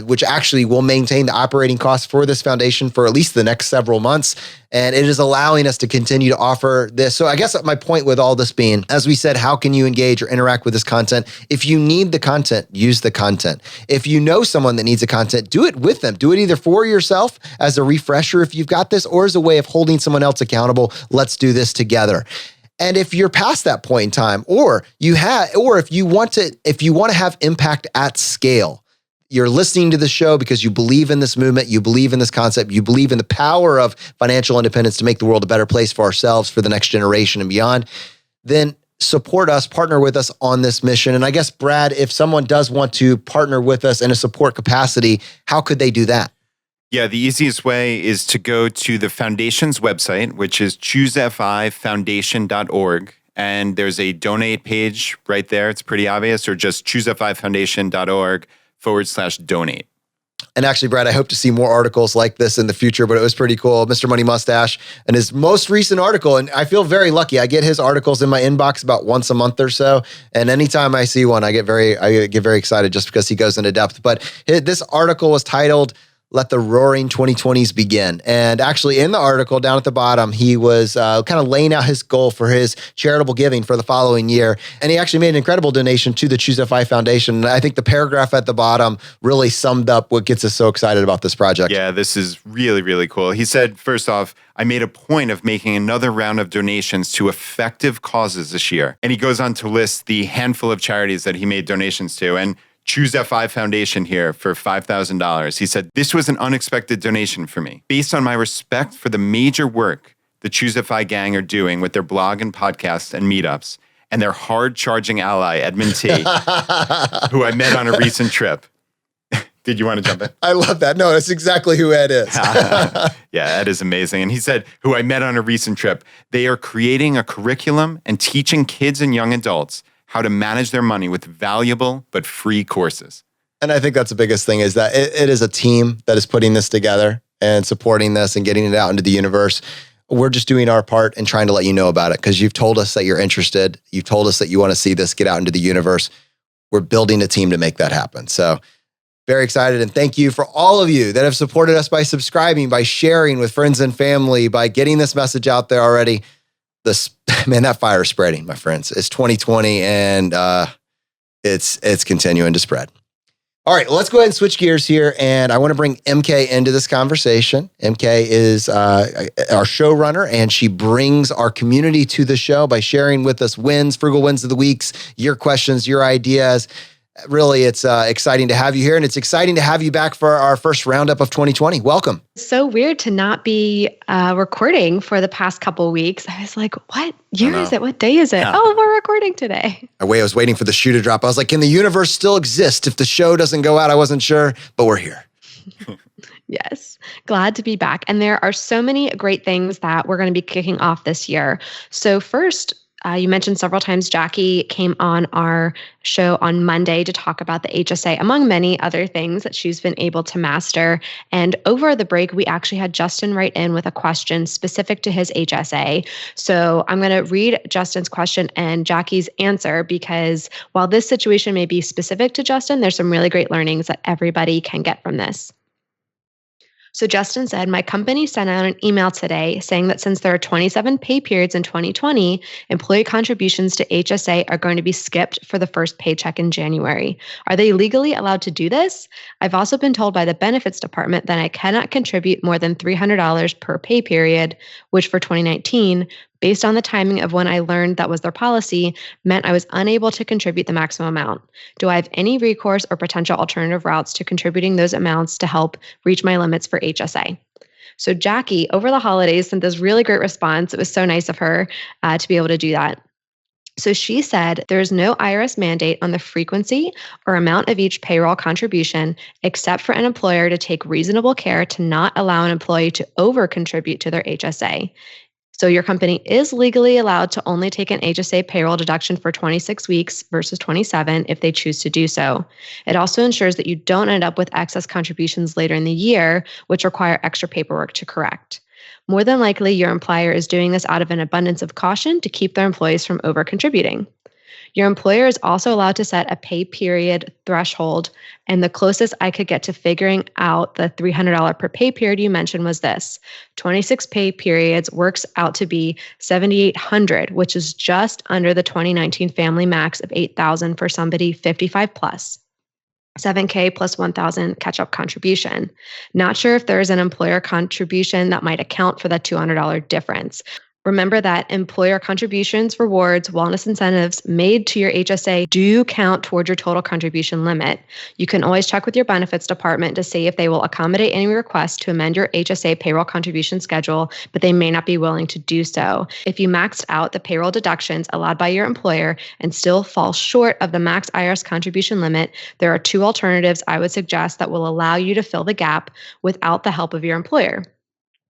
which actually will maintain the operating costs for this foundation for at least the next several months. And it is allowing us to continue to offer this. So I guess my point with all this being, as we said, how can you engage or interact with this content? If you need the content, use the content. If you know someone that needs the content, do it with them. Do it either for yourself as a refresher if you've got this, or as a way of holding someone else accountable. Let's do this together. And if you're past that point in time, or if you want to have impact at scale, you're listening to the show because you believe in this movement, you believe in this concept, you believe in the power of financial independence to make the world a better place for ourselves, for the next generation and beyond, then support us, partner with us on this mission. And I guess, Brad, if someone does want to partner with us in a support capacity, how could they do that? Yeah, the easiest way is to go to the foundation's website, which is ChooseFIFoundation.org. And there's a donate page right there. It's pretty obvious, or just ChooseFIFoundation.org/donate. And actually, Brad, I hope to see more articles like this in the future, but it was pretty cool. Mr. Money Mustache and his most recent article, and I feel very lucky. I get his articles in my inbox about once a month or so. And anytime I see one, I get very excited just because he goes into depth. But this article was titled, let the roaring 2020s begin. And actually in the article down at the bottom, he was kind of laying out his goal for his charitable giving for the following year. And he actually made an incredible donation to the ChooseFI Foundation. And I think the paragraph at the bottom really summed up what gets us so excited about this project. Yeah, this is really, really cool. He said, first off, I made a point of making another round of donations to effective causes this year. And he goes on to list the handful of charities that he made donations to. And ChooseFI Foundation here for $5,000. He said, this was an unexpected donation for me. Based on my respect for the major work the ChooseFI gang are doing with their blog and podcasts and meetups, and their hard-charging ally, Edmund T., who I met on a recent trip. Did you want to jump in? I love that. No, that's exactly who Ed is. Yeah, Ed is amazing. And he said, who I met on a recent trip, they are creating a curriculum and teaching kids and young adults how to manage their money with valuable but free courses. And I think that's the biggest thing is that it is a team that is putting this together and supporting this and getting it out into the universe. We're just doing our part and trying to let you know about it because you've told us that you're interested. You've told us that you want to see this get out into the universe. We're building a team to make that happen. So very excited. And thank you for all of you that have supported us by subscribing, by sharing with friends and family, by getting this message out there already. That fire is spreading, my friends. It's 2020 and it's continuing to spread. All right, let's go ahead and switch gears here. And I want to bring MK into this conversation. MK is our showrunner, and she brings our community to the show by sharing with us frugal wins of the weeks, your questions, your ideas. Really, it's exciting to have you here, and it's exciting to have you back for our first roundup of 2020. Welcome. So weird to not be recording for the past couple of weeks. I was like, what year is it? What day is it? Yeah. Oh, we're recording today. I was waiting for the shoe to drop. I was like, can the universe still exist if the show doesn't go out? I wasn't sure, but we're here. Yes, glad to be back. And there are so many great things that we're going to be kicking off this year. So first, you mentioned several times Jackie came on our show on Monday to talk about the HSA, among many other things that she's been able to master. And over the break, we actually had Justin write in with a question specific to his HSA. So I'm going to read Justin's question and Jackie's answer because while this situation may be specific to Justin, there's some really great learnings that everybody can get from this. So Justin said, my company sent out an email today saying that since there are 27 pay periods in 2020, employee contributions to HSA are going to be skipped for the first paycheck in January. Are they legally allowed to do this? I've also been told by the benefits department that I cannot contribute more than $300 per pay period, which for 2019, based on the timing of when I learned that was their policy, meant I was unable to contribute the maximum amount. Do I have any recourse or potential alternative routes to contributing those amounts to help reach my limits for HSA? So Jackie, over the holidays, sent this really great response. It was so nice of her to be able to do that. So she said there's no IRS mandate on the frequency or amount of each payroll contribution, except for an employer to take reasonable care to not allow an employee to over-contribute to their HSA. So your company is legally allowed to only take an HSA payroll deduction for 26 weeks versus 27 if they choose to do so. It also ensures that you don't end up with excess contributions later in the year, which require extra paperwork to correct. More than likely, your employer is doing this out of an abundance of caution to keep their employees from over-contributing. Your employer is also allowed to set a pay period threshold, and the closest I could get to figuring out the $300 per pay period you mentioned was this. 26 pay periods works out to be $7,800, which is just under the 2019 family max of $8,000 for somebody 55 plus. $7,000 plus $1,000 catch-up contribution. Not sure if there is an employer contribution that might account for that $200 difference. Remember that employer contributions, rewards, wellness incentives made to your HSA do count toward your total contribution limit. You can always check with your benefits department to see if they will accommodate any request to amend your HSA payroll contribution schedule, but they may not be willing to do so. If you maxed out the payroll deductions allowed by your employer and still fall short of the max IRS contribution limit, there are two alternatives I would suggest that will allow you to fill the gap without the help of your employer.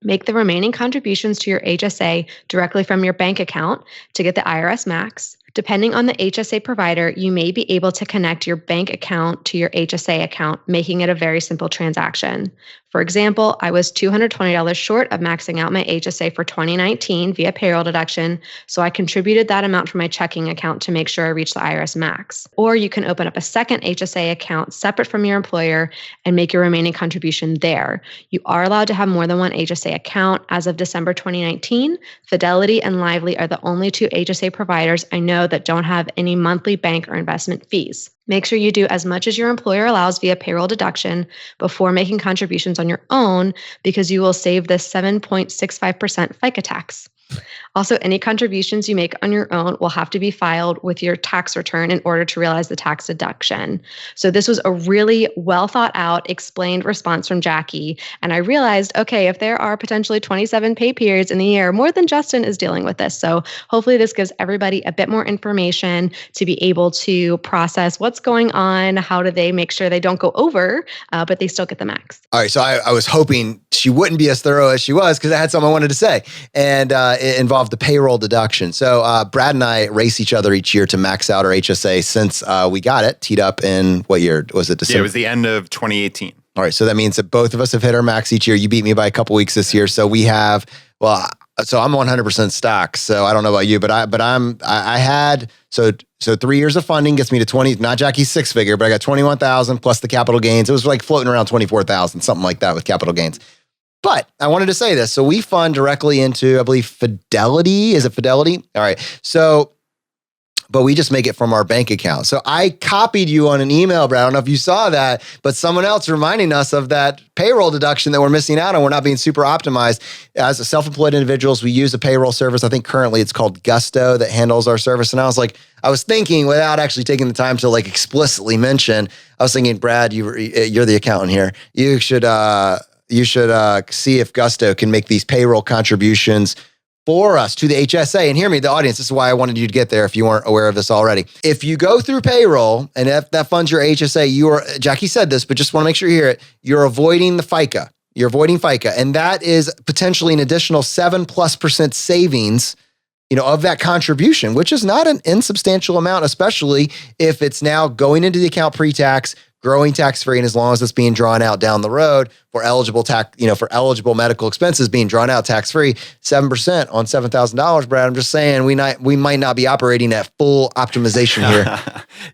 Make the remaining contributions to your HSA directly from your bank account to get the IRS max. Depending on the HSA provider, you may be able to connect your bank account to your HSA account, making it a very simple transaction. For example, I was $220 short of maxing out my HSA for 2019 via payroll deduction, so I contributed that amount from my checking account to make sure I reached the IRS max. Or you can open up a second HSA account separate from your employer and make your remaining contribution there. You are allowed to have more than one HSA account. As of December 2019, Fidelity and Lively are the only two HSA providers I know that don't have any monthly bank or investment fees. Make sure you do as much as your employer allows via payroll deduction before making contributions on your own, because you will save the 7.65% FICA tax. Also, any contributions you make on your own will have to be filed with your tax return in order to realize the tax deduction. So this was a really well thought out, explained response from Jackie. And I realized, okay, if there are potentially 27 pay periods in the year, more than Justin is dealing with this. So hopefully this gives everybody a bit more information to be able to process what's going on. How do they make sure they don't go over, but they still get the max? All right. So I was hoping she wouldn't be as thorough as she was, because I had something I wanted to say. And it involved the payroll deduction. So Brad and I race each other each year to max out our HSA since we got it teed up in, what year was it? December? Yeah, it was the end of 2018. All right. So that means that both of us have hit our max each year. You beat me by a couple weeks this year. So we have, so I'm 100% stock. So I don't know about you, but I had 3 years of funding gets me to 20, not Jackie's six figure, but I got 21,000 plus the capital gains. It was like floating around 24,000, something like that with capital gains. But I wanted to say this. So we fund directly into, I believe, Fidelity. Is it Fidelity? All right. So, but we just make it from our bank account. So I copied you on an email, Brad. I don't know if you saw that, but someone else reminding us of that payroll deduction that we're missing out on. We're not being super optimized. As a self-employed individuals, we use a payroll service. I think currently it's called Gusto that handles our service. And I was thinking, without actually taking the time to like explicitly mention, I was thinking, Brad, you're the accountant here. You should see if Gusto can make these payroll contributions for us to the HSA. And hear me, the audience, this is why I wanted you to get there if you weren't aware of this already. If you go through payroll and if that funds your HSA, Jackie said this, but just want to make sure you hear it, you're avoiding the FICA. You're avoiding FICA. And that is potentially an additional 7+% savings, of that contribution, which is not an insubstantial amount, especially if it's now going into the account pre-tax, growing tax-free, and as long as it's being drawn out down the road for eligible for eligible medical expenses being drawn out tax-free, 7% on $7,000, Brad. I'm just saying we might not be operating at full optimization here.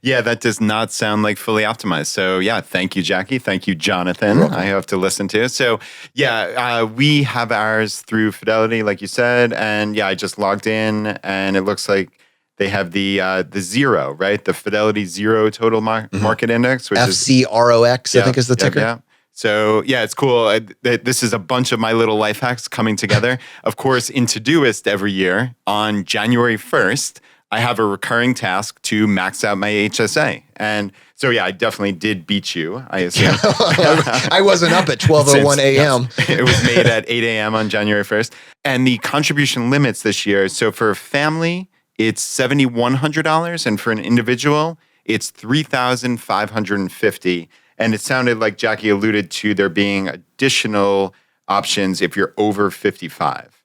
Yeah, that does not sound like fully optimized. So yeah, thank you, Jackie. Thank you, Jonathan. I have to listen to. So yeah, we have ours through Fidelity, like you said. And yeah, I just logged in and it looks like they have the zero, right? The Fidelity Zero Total Market Index, which FCROX, I think is the ticker. Yeah. So yeah, it's cool. This is a bunch of my little life hacks coming together. Of course, in Todoist every year on January 1st, I have a recurring task to max out my HSA. And so yeah, I definitely did beat you, I assume. I wasn't up at 12:01 a.m. It was made at 8 a.m. on January 1st. And the contribution limits this year, so for a family, it's $7,100, and for an individual, it's $3,550. And it sounded like Jackie alluded to there being additional options if you're over 55.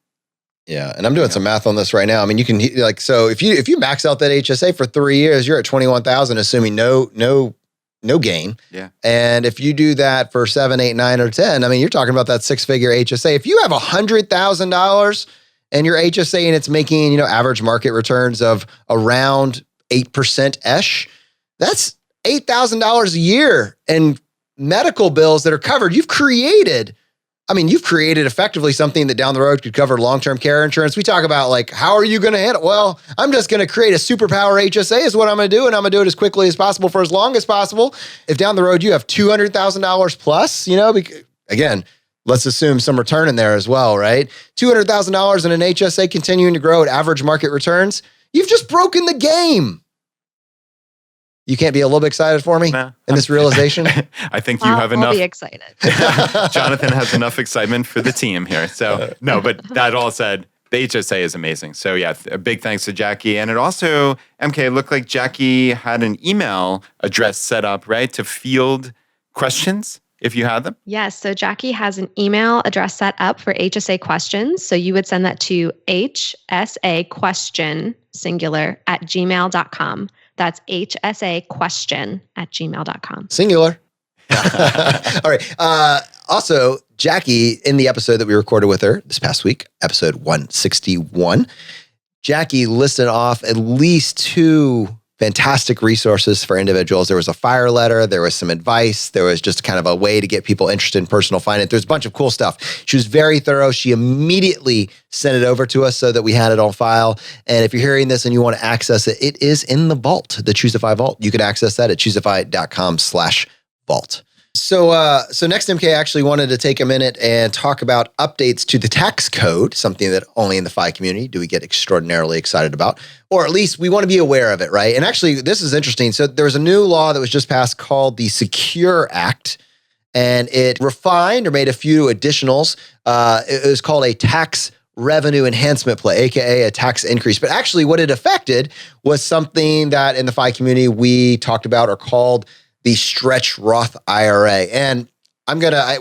Yeah, and I'm doing some math on this right now. I mean, you can so if you max out that HSA for 3 years, you're at 21,000, assuming no gain. Yeah. And if you do that for 7, 8, 9, or 10, I mean, you're talking about that six-figure HSA. If you have $100,000 and your HSA and it's making, average market returns of around 8%-ish, that's $8,000 a year in medical bills that are covered. You've created effectively something that down the road could cover long-term care insurance. We talk about how are you going to handle? Well, I'm just going to create a superpower HSA is what I'm going to do. And I'm going to do it as quickly as possible for as long as possible. If down the road you have $200,000 plus, again, let's assume some return in there as well, right? $200,000 in an HSA continuing to grow at average market returns. You've just broken the game. You can't be a little bit excited for me in this realization? I think you have enough. I'll be excited. Jonathan has enough excitement for the team here. So no, but that all said, the HSA is amazing. So yeah, a big thanks to Jackie. And it also, MK, it looked like Jackie had an email address set up, right? To field questions if you had them. Yes. So Jackie has an email address set up for HSA questions. So you would send that to hsaquestion, singular, @gmail.com. That's hsaquestion @gmail.com. Singular. All right. Also, Jackie, in the episode that we recorded with her this past week, episode 161, Jackie listed off at least 2 fantastic resources for individuals. There was a fire letter, there was some advice, there was just kind of a way to get people interested in personal finance. There's a bunch of cool stuff. She was very thorough. She immediately sent it over to us so that we had it on file. And if you're hearing this and you want to access it, it is in the vault, the ChooseFI vault. You can access that at ChooseFI.com/vault. So next, MK actually wanted to take a minute and talk about updates to the tax code, something that only in the FI community do we get extraordinarily excited about, or at least we want to be aware of it, right? And actually, this is interesting. So there was a new law that was just passed called the Secure Act, and it refined or made a few additionals. It was called a tax revenue enhancement play, aka a tax increase. But actually, what it affected was something that in the FI community we talked about or called the stretch Roth IRA. And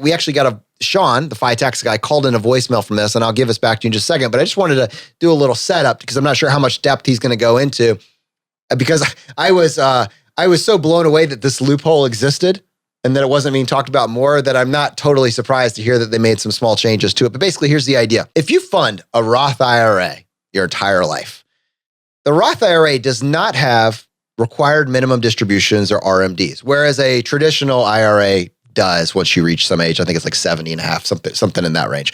we actually got Sean, the FI tax guy, called in a voicemail from this, and I'll give us back to you in just a second. But I just wanted to do a little setup because I'm not sure how much depth he's going to go into, because I was so blown away that this loophole existed and that it wasn't being talked about more that I'm not totally surprised to hear that they made some small changes to it. But basically, here's the idea. If you fund a Roth IRA your entire life, the Roth IRA does not have required minimum distributions or RMDs, whereas a traditional IRA does once you reach some age. I think it's like 70 and a half, something in that range.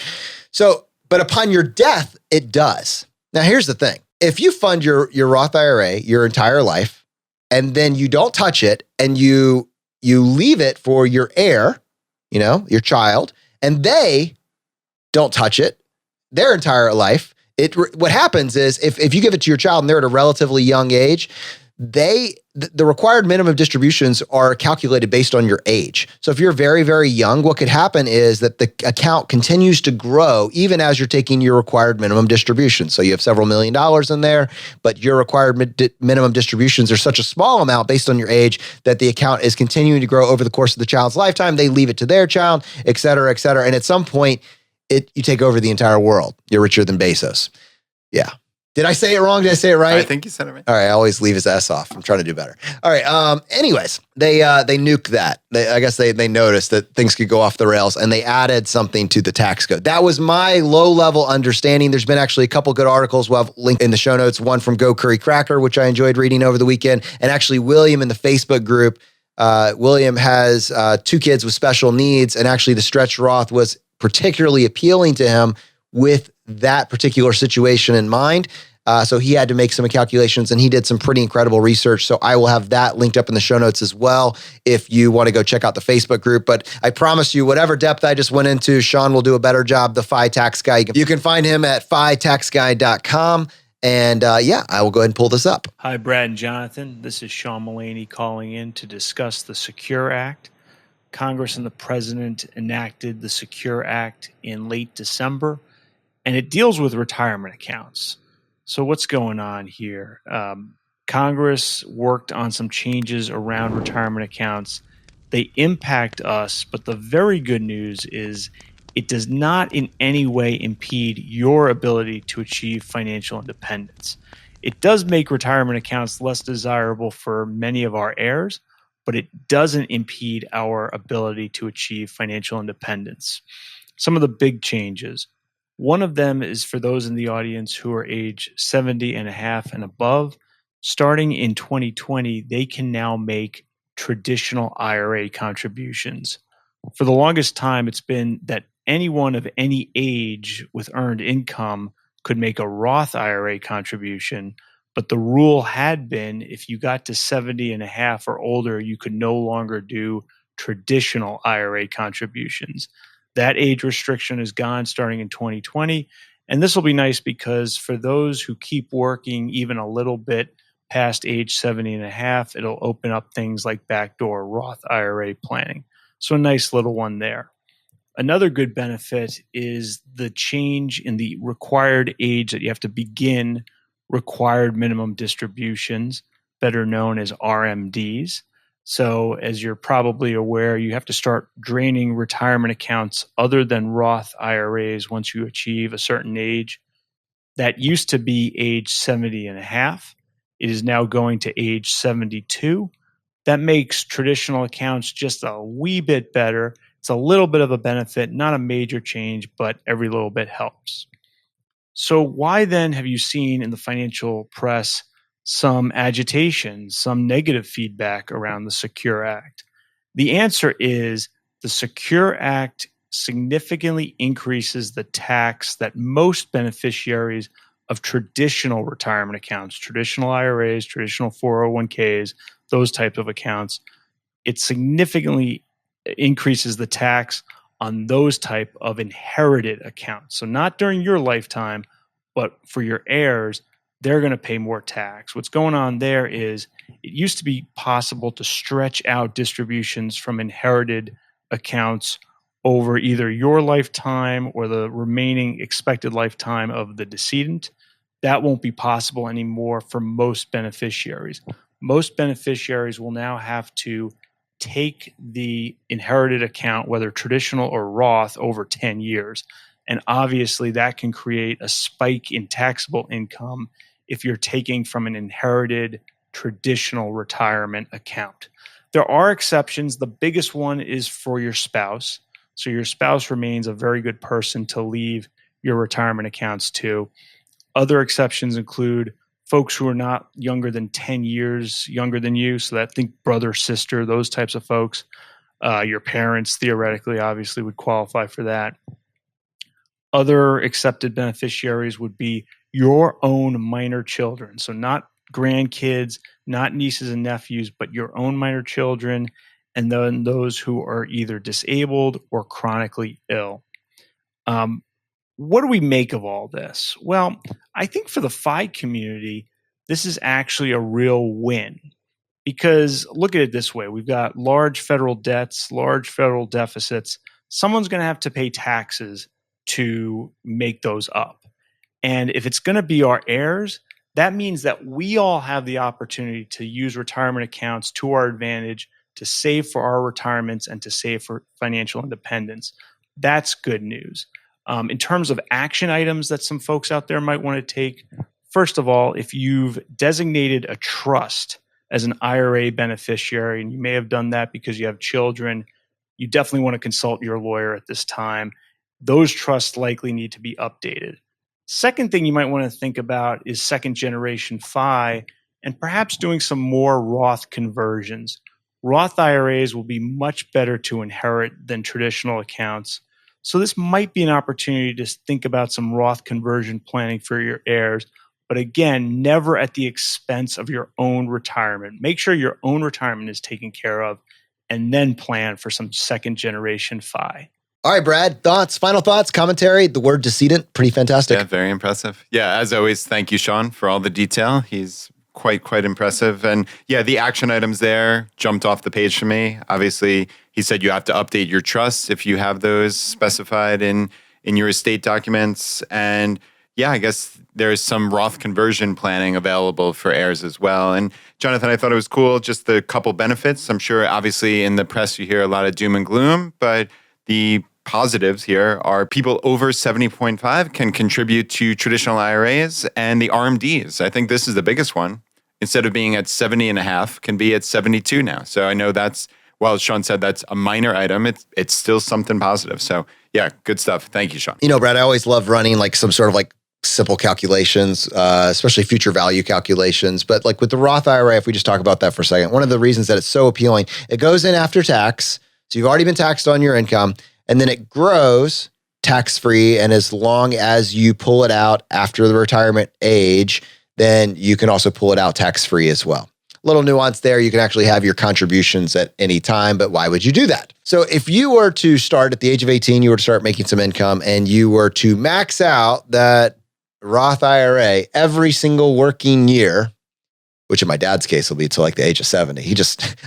So, but upon your death, it does. Now, here's the thing. If you fund your Roth IRA your entire life, and then you don't touch it, and you leave it for your heir, your child, and they don't touch it their entire life, what happens is if you give it to your child and they're at a relatively young age, the required minimum distributions are calculated based on your age. So if you're very, very young, what could happen is that the account continues to grow even as you're taking your required minimum distributions. So you have several $1 million in there, but your required minimum distributions are such a small amount based on your age that the account is continuing to grow over the course of the child's lifetime. They leave it to their child, et cetera, et cetera. And at some point, you take over the entire world. You're richer than Bezos. Yeah. Did I say it wrong? Did I say it right? I think you said it right. All right, I always leave his S off. I'm trying to do better. All right. Anyways, they nuked that. I guess they noticed that things could go off the rails, and they added something to the tax code. That was my low-level understanding. There's been actually a couple good articles we'll have linked in the show notes. One from Go Curry Cracker, which I enjoyed reading over the weekend, and actually William in the Facebook group. William has 2 kids with special needs, and actually the stretch Roth was particularly appealing to him with that particular situation in mind. So he had to make some calculations, and he did some pretty incredible research. So I will have that linked up in the show notes as well if you want to go check out the Facebook group. But I promise you, whatever depth I just went into, Sean will do a better job, the FI Tax Guy. You can find him at FITaxGuy.com. And I will go ahead and pull this up. Hi, Brad and Jonathan. This is Sean Mullaney calling in to discuss the Secure Act. Congress and the President enacted the Secure Act in late December, and it deals with retirement accounts. So what's going on here? Congress worked on some changes around retirement accounts. They impact us, but the very good news is it does not in any way impede your ability to achieve financial independence. It does make retirement accounts less desirable for many of our heirs, but it doesn't impede our ability to achieve financial independence. Some of the big changes. One of them is for those in the audience who are age 70 and a half and above. Starting in 2020, they can now make traditional IRA contributions. For the longest time, it's been that anyone of any age with earned income could make a Roth IRA contribution, but the rule had been if you got to 70 and a half or older, you could no longer do traditional IRA contributions. That age restriction is gone starting in 2020. And this will be nice because for those who keep working even a little bit past age 70 and a half, it'll open up things like backdoor Roth IRA planning. So a nice little one there. Another good benefit is the change in the required age that you have to begin required minimum distributions, better known as RMDs. So as you're probably aware, you have to start draining retirement accounts other than Roth IRAs once you achieve a certain age. That used to be age 70 and a half. It is now going to age 72. That makes traditional accounts just a wee bit better It's a little bit of a benefit, not a major change, but every little bit helps. So why then have you seen in the financial press some agitation, some negative feedback around the Secure Act? The answer is the Secure Act significantly increases the tax that most beneficiaries of traditional retirement accounts, traditional IRAs, traditional 401ks, those types of accounts, it significantly increases the tax on those type of inherited accounts. So not during your lifetime, but for your heirs, they're going to pay more tax. What's going on there is it used to be possible to stretch out distributions from inherited accounts over either your lifetime or the remaining expected lifetime of the decedent. That won't be possible anymore for most beneficiaries. Most beneficiaries will now have to take the inherited account, whether traditional or Roth, over 10 years. And obviously that can create a spike in taxable income if you're taking from an inherited traditional retirement account. There are exceptions. The biggest one is for your spouse. So your spouse remains a very good person to leave your retirement accounts to. Other exceptions include folks who are not younger than 10 years younger than you. So that, think brother, sister, those types of folks. Your parents theoretically, obviously, would qualify for that. Other accepted beneficiaries would be your own minor children. So not grandkids, not nieces and nephews, but your own minor children, and then those who are either disabled or chronically ill. What do we make of all this? Well, I think for the FI community, this is actually a real win, because look at it this way. We've got large federal debts, large federal deficits. Someone's going to have to pay taxes to make those up. And if it's going to be our heirs, that means that we all have the opportunity to use retirement accounts to our advantage, to save for our retirements and to save for financial independence. That's good news. In terms of action items that some folks out there might want to take, first of all, if you've designated a trust as an IRA beneficiary, and you may have done that because you have children, you definitely want to consult your lawyer at this time. Those trusts likely need to be updated. Second thing you might want to think about is second generation FI and perhaps doing some more Roth conversions. Roth IRAs will be much better to inherit than traditional accounts. So this might be an opportunity to think about some Roth conversion planning for your heirs, but again, never at the expense of your own retirement. Make sure your own retirement is taken care of, and then plan for some second generation FI. All right, Brad, final thoughts, commentary. The word decedent, pretty fantastic. Yeah, very impressive. Yeah, as always, thank you, Sean, for all the detail. He's quite impressive. And yeah, the action items there jumped off the page for me. Obviously, he said you have to update your trusts if you have those specified in your estate documents. And yeah, I guess there's some Roth conversion planning available for heirs as well. And Jonathan, I thought it was cool, just the couple benefits. I'm sure obviously in the press you hear a lot of doom and gloom, but the positives here are people over 70.5 can contribute to traditional IRAs and the RMDs. I think this is the biggest one. Instead of being at 70 and a half, can be at 72 now. So I know that's, while Sean said that's a minor item, it's still something positive. So yeah, good stuff. Thank you, Sean. You know, Brad, I always love running like some sort of like simple calculations, especially future value calculations. But like with the Roth IRA, if we just talk about that for a second, one of the reasons that it's so appealing, it goes in after tax. So you've already been taxed on your income, and then it grows tax-free. And as long as you pull it out after the retirement age, then you can also pull it out tax-free as well. Little nuance there, you can actually have your contributions at any time, but why would you do that? So if you were to start at the age of 18, you were to start making some income, and you were to max out that Roth IRA every single working year, which in my dad's case will be till like the age of 70.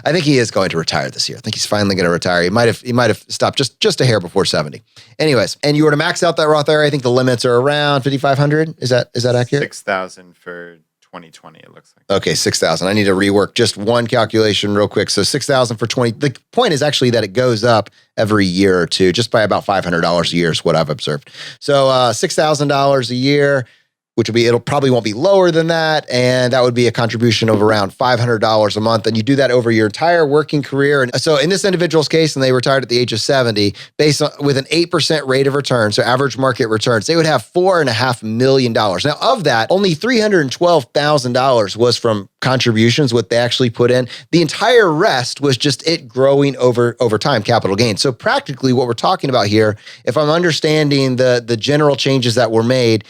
I think he is going to retire this year. I think he's finally going to retire. He might have stopped just a hair before 70. Anyways, and you were to max out that Roth IRA, I think the limits are around 5,500. Is that accurate? 6,000 for 2020, it looks like. Okay, 6,000. I need to rework just one calculation real quick. So 6,000 for 20. The point is actually that it goes up every year or two, just by about $500 a year is what I've observed. So $6,000 a year. which will be, it'll probably won't be lower than that. And that would be a contribution of around $500 a month. And you do that over your entire working career. And so in this individual's case, and they retired at the age of 70, based on with an 8% rate of return, so average market returns, they would have $4.5 million. Now of that, only $312,000 was from contributions, what they actually put in. The entire rest was just it growing over time, capital gains. So practically what we're talking about here, if I'm understanding the general changes that were made,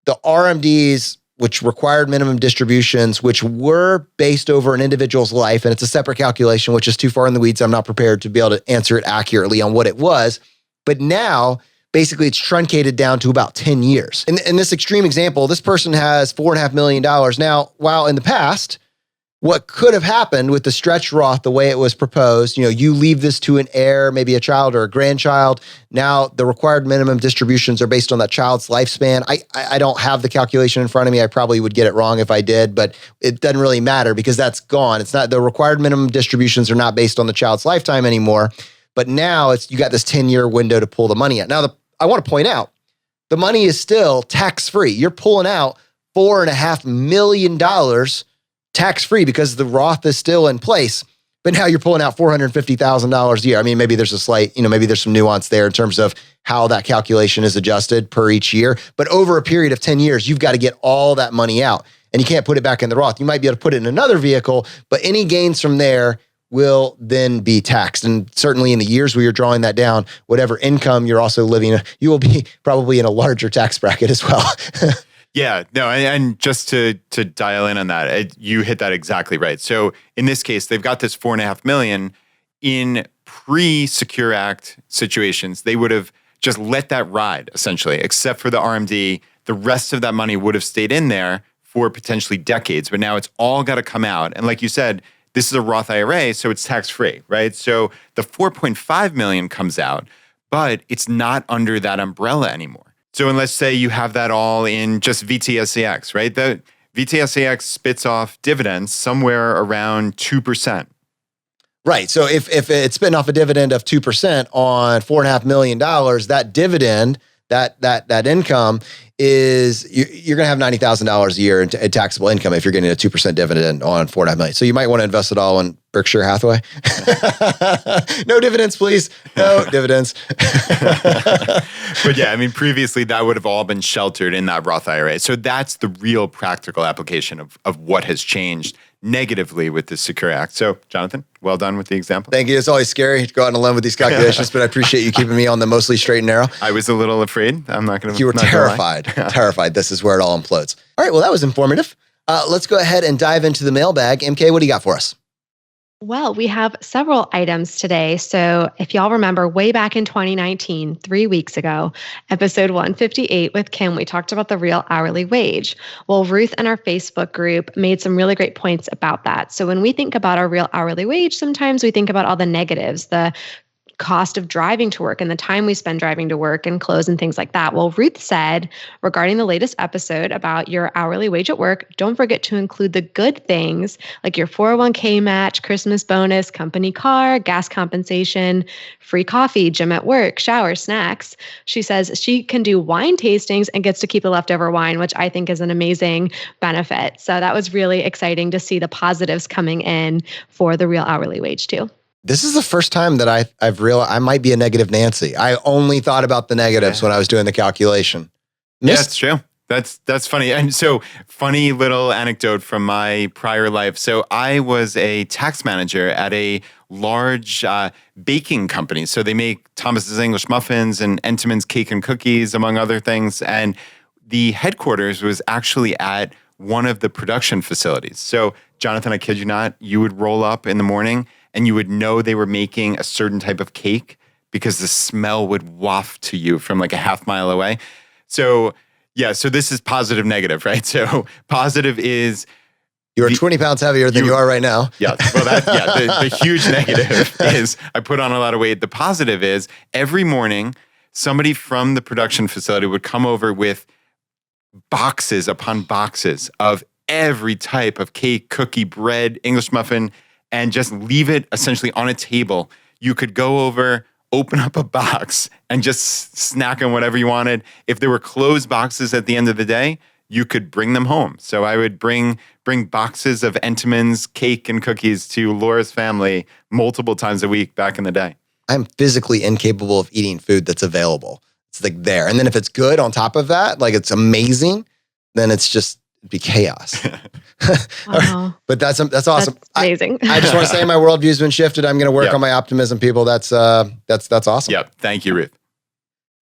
the RMDs, which required minimum distributions, which were based over an individual's life, and it's a separate calculation, which is too far in the weeds. I'm not prepared to be able to answer it accurately on what it was. But now, basically, it's truncated down to about 10 years. In this extreme example, this person has $4.5 million. Now, while in the past, what could have happened with the stretch Roth, the way it was proposed, you leave this to an heir, maybe a child or a grandchild. Now the required minimum distributions are based on that child's lifespan. I don't have the calculation in front of me. I probably would get it wrong if I did, but it doesn't really matter because that's gone. It's not, the required minimum distributions are not based on the child's lifetime anymore. But now you got this 10-year window to pull the money out. Now I want to point out, the money is still tax-free. You're pulling out $4.5 million tax-free because the Roth is still in place, but now you're pulling out $450,000 a year. I mean, maybe there's a slight, maybe there's some nuance there in terms of how that calculation is adjusted per each year, but over a period of 10 years, you've got to get all that money out and you can't put it back in the Roth. You might be able to put it in another vehicle, but any gains from there will then be taxed. And certainly in the years where you're drawing that down, whatever income you're also living, you will be probably in a larger tax bracket as well. Yeah, no, and just to dial in on that, you hit that exactly right. So in this case, they've got this $4.5 million. In pre-Secure Act situations, they would have just let that ride, essentially, except for the RMD. The rest of that money would have stayed in there for potentially decades, but now it's all got to come out. And like you said, this is a Roth IRA, so it's tax-free, right? So the $4.5 million comes out, but it's not under that umbrella anymore. So unless, say, you have that all in just VTSAX, right? The VTSAX spits off dividends somewhere around 2%. Right. So if it's spitting off a dividend of 2% on $4.5 million, that dividend, that income is, you're going to have $90,000 a year in taxable income if you're getting a 2% dividend on $4.5 million. So you might want to invest it all in Berkshire Hathaway. No dividends, please. No dividends. But yeah, I mean, previously that would have all been sheltered in that Roth IRA. So that's the real practical application of what has changed negatively with the Secure Act. So Jonathan, well done with the example. Thank you. It's always scary to go out on a limb with these calculations, but I appreciate you keeping me on the mostly straight and narrow. I was a little afraid. I'm not going to. You were terrified. Terrified. This is where it all implodes. All right. Well, that was informative. Let's go ahead and dive into the mailbag. MK, what do you got for us? Well, we have several items today. So if y'all remember way back in 2019, 3 weeks ago, episode 158 with Kim, we talked about the real hourly wage. Well, Ruth and our Facebook group made some really great points about that. So when we think about our real hourly wage, sometimes we think about all the negatives, the cost of driving to work and the time we spend driving to work and clothes and things like that. Well, Ruth said regarding the latest episode about your hourly wage at work, don't forget to include the good things like your 401k match, Christmas bonus, company car, gas compensation, free coffee, gym at work, shower, snacks. She says she can do wine tastings and gets to keep the leftover wine, which I think is an amazing benefit. So that was really exciting to see the positives coming in for the real hourly wage too. This is the first time that I've realized I might be a negative Nancy. I only thought about the negatives when I was doing the calculation. Yeah, that's true. That's funny. And so funny little anecdote from my prior life. So I was a tax manager at a large baking company. So they make Thomas's English muffins and Entenmann's cake and cookies, among other things. And the headquarters was actually at one of the production facilities. So Jonathan, I kid you not, you would roll up in the morning and you would know they were making a certain type of cake because the smell would waft to you from like a half mile away. So yeah, so this is positive, negative, right? So positive is you are 20 pounds heavier than you are right now. Yeah, well, the huge negative is I put on a lot of weight. The positive is every morning somebody from the production facility would come over with boxes upon boxes of every type of cake, cookie, bread, English muffin, and just leave it essentially on a table. You could go over, open up a box, and just snack on whatever you wanted. If there were closed boxes at the end of the day, you could bring them home. So I would bring boxes of Entenmann's cake and cookies to Laura's family multiple times a week back in the day. I'm physically incapable of eating food that's available. It's like there. And then if it's good on top of that, like it's amazing, then it'd be chaos. Wow. But that's awesome. That's amazing. I just want to say my worldview's been shifted. I'm going to work on my optimism, people. That's awesome. Yep. Thank you, Ruth.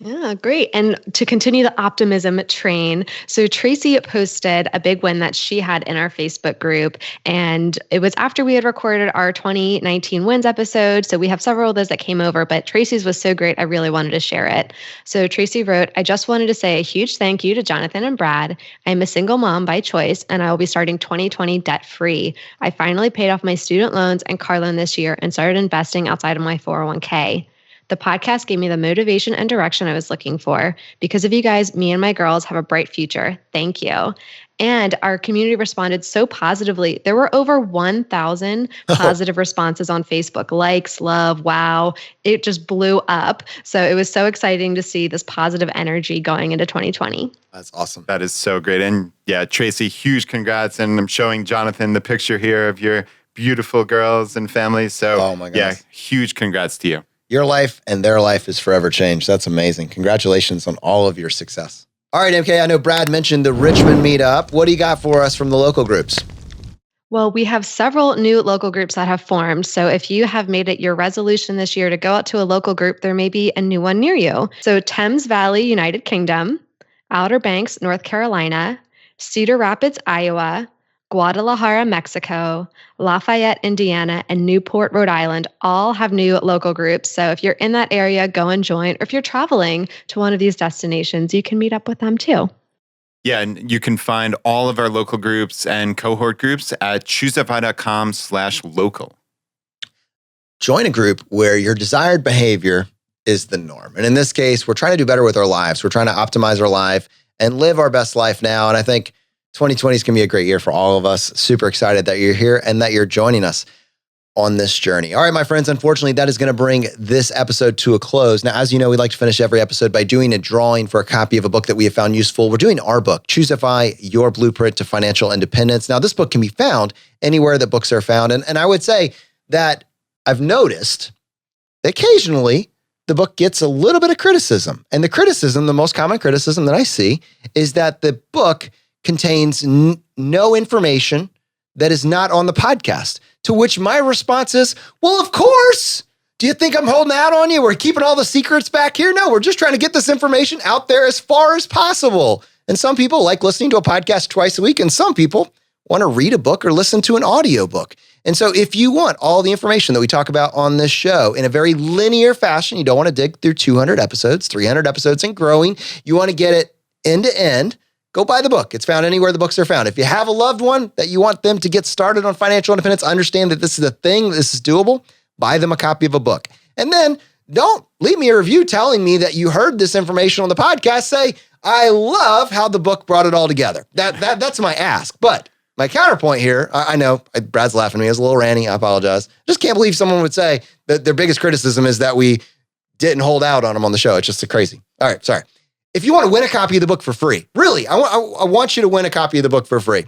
Yeah, great. And to continue the optimism train, so Tracy posted a big win that she had in our Facebook group. And it was after we had recorded our 2019 wins episode. So we have several of those that came over, but Tracy's was so great, I really wanted to share it. So Tracy wrote, I just wanted to say a huge thank you to Jonathan and Brad. I'm a single mom by choice, and I will be starting 2020 debt-free. I finally paid off my student loans and car loan this year and started investing outside of my 401k. The podcast gave me the motivation and direction I was looking for. Because of you guys, me and my girls have a bright future. Thank you. And our community responded so positively. There were over 1,000 positive responses on Facebook. Likes, love, wow. It just blew up. So it was so exciting to see this positive energy going into 2020. That's awesome. That is so great. And yeah, Tracy, huge congrats. And I'm showing Jonathan the picture here of your beautiful girls and family. So oh my goodness. Yeah, huge congrats to you. Your life and their life is forever changed. That's amazing. Congratulations on all of your success. All right, MK, I know Brad mentioned the Richmond meetup. What do you got for us from the local groups? Well, we have several new local groups that have formed. So if you have made it your resolution this year to go out to a local group, there may be a new one near you. So Thames Valley, United Kingdom, Outer Banks, North Carolina, Cedar Rapids, Iowa, Guadalajara, Mexico, Lafayette, Indiana, and Newport, Rhode Island all have new local groups. So if you're in that area, go and join. Or if you're traveling to one of these destinations, you can meet up with them too. Yeah, and you can find all of our local groups and cohort groups at ChooseFI.com/local. Join a group where your desired behavior is the norm. And in this case, we're trying to do better with our lives. We're trying to optimize our life and live our best life now. And I think 2020 is going to be a great year for all of us. Super excited that you're here and that you're joining us on this journey. All right, my friends, unfortunately, that is going to bring this episode to a close. Now, as you know, we like to finish every episode by doing a drawing for a copy of a book that we have found useful. We're doing our book, ChooseFI, Your Blueprint to Financial Independence. Now, this book can be found anywhere that books are found. And I would say that I've noticed that occasionally the book gets a little bit of criticism. And the criticism, the most common criticism that I see, is that the book contains no information that is not on the podcast. To which my response is, well, of course. Do you think I'm holding out on you? We're keeping all the secrets back here? No, we're just trying to get this information out there as far as possible. And some people like listening to a podcast twice a week, and some people want to read a book or listen to an audiobook. And so if you want all the information that we talk about on this show in a very linear fashion, you don't want to dig through 200 episodes, 300 episodes and growing, you want to get it end to end, go buy the book. It's found anywhere the books are found. If you have a loved one that you want them to get started on financial independence, understand that this is a thing, this is doable, buy them a copy of a book. And then don't leave me a review telling me that you heard this information on the podcast. Say, I love how the book brought it all together. That's my ask. But my counterpoint here, I know Brad's laughing at me. I was a little ranty. I apologize. Just can't believe someone would say that their biggest criticism is that we didn't hold out on them on the show. It's just crazy. All right, sorry. If you want to win a copy of the book for free, really, I want you to win a copy of the book for free.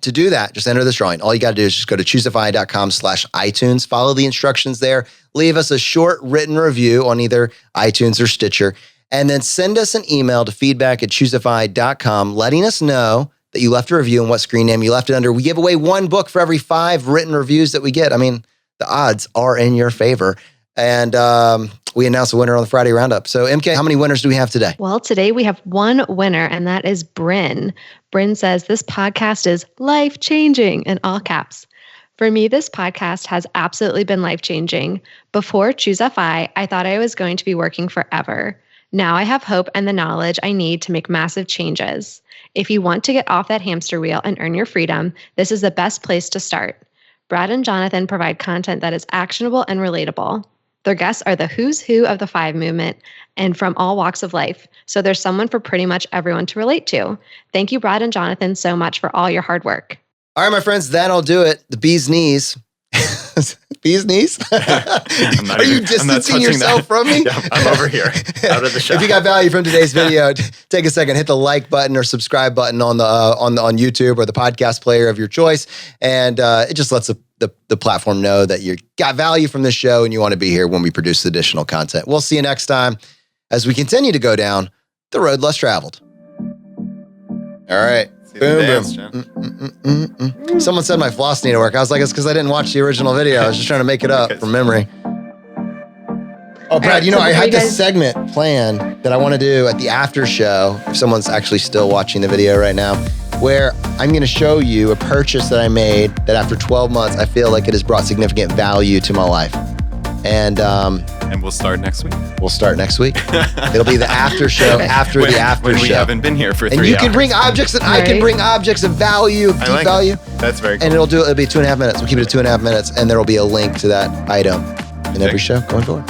To do that, just enter this drawing. All you got to do is just go to ChooseFI.com/iTunes, follow the instructions there, leave us a short written review on either iTunes or Stitcher, and then send us an email to feedback@ChooseFI.com letting us know that you left a review and what screen name you left it under. We give away one book for every 5 written reviews that we get. I mean, the odds are in your favor. And we announce a winner on the Friday Roundup. So, MK, how many winners do we have today? Well, today we have one winner, and that is Bryn. Bryn says, this podcast is life-changing, in all caps. For me, this podcast has absolutely been life-changing. Before ChooseFI, I thought I was going to be working forever. Now I have hope and the knowledge I need to make massive changes. If you want to get off that hamster wheel and earn your freedom, this is the best place to start. Brad and Jonathan provide content that is actionable and relatable. Their guests are the who's who of the FIVE movement and from all walks of life. So there's someone for pretty much everyone to relate to. Thank you, Brad and Jonathan, so much for all your hard work. All right, my friends, that'll do it. The bee's knees. Bee's knees? Are you distancing yourself from me? Yeah, I'm over here, out of the shot. If you got value from today's video, take a second, hit the like button or subscribe button on YouTube or the podcast player of your choice, and it just lets the platform know that you got value from this show and you want to be here when we produce additional content. We'll see you next time as we continue to go down the road less traveled. All right. Boom. Someone said my floss needed to work. I was like, it's because I didn't watch the original video. I was just trying to make it up from memory. Oh, Brad, I had this segment planned that I want to do at the after show, if someone's actually still watching the video right now, where I'm going to show you a purchase that I made that after 12 months, I feel like it has brought significant value to my life. And we'll start next week. We'll start next week. It'll be the after show after the after show. When we haven't been here for 3 hours. And you can bring objects that I can bring objects of value, deep value. That's very cool. And it'll be 2.5 minutes. We'll keep it at 2.5 minutes, and there will be a link to that item in every show going forward.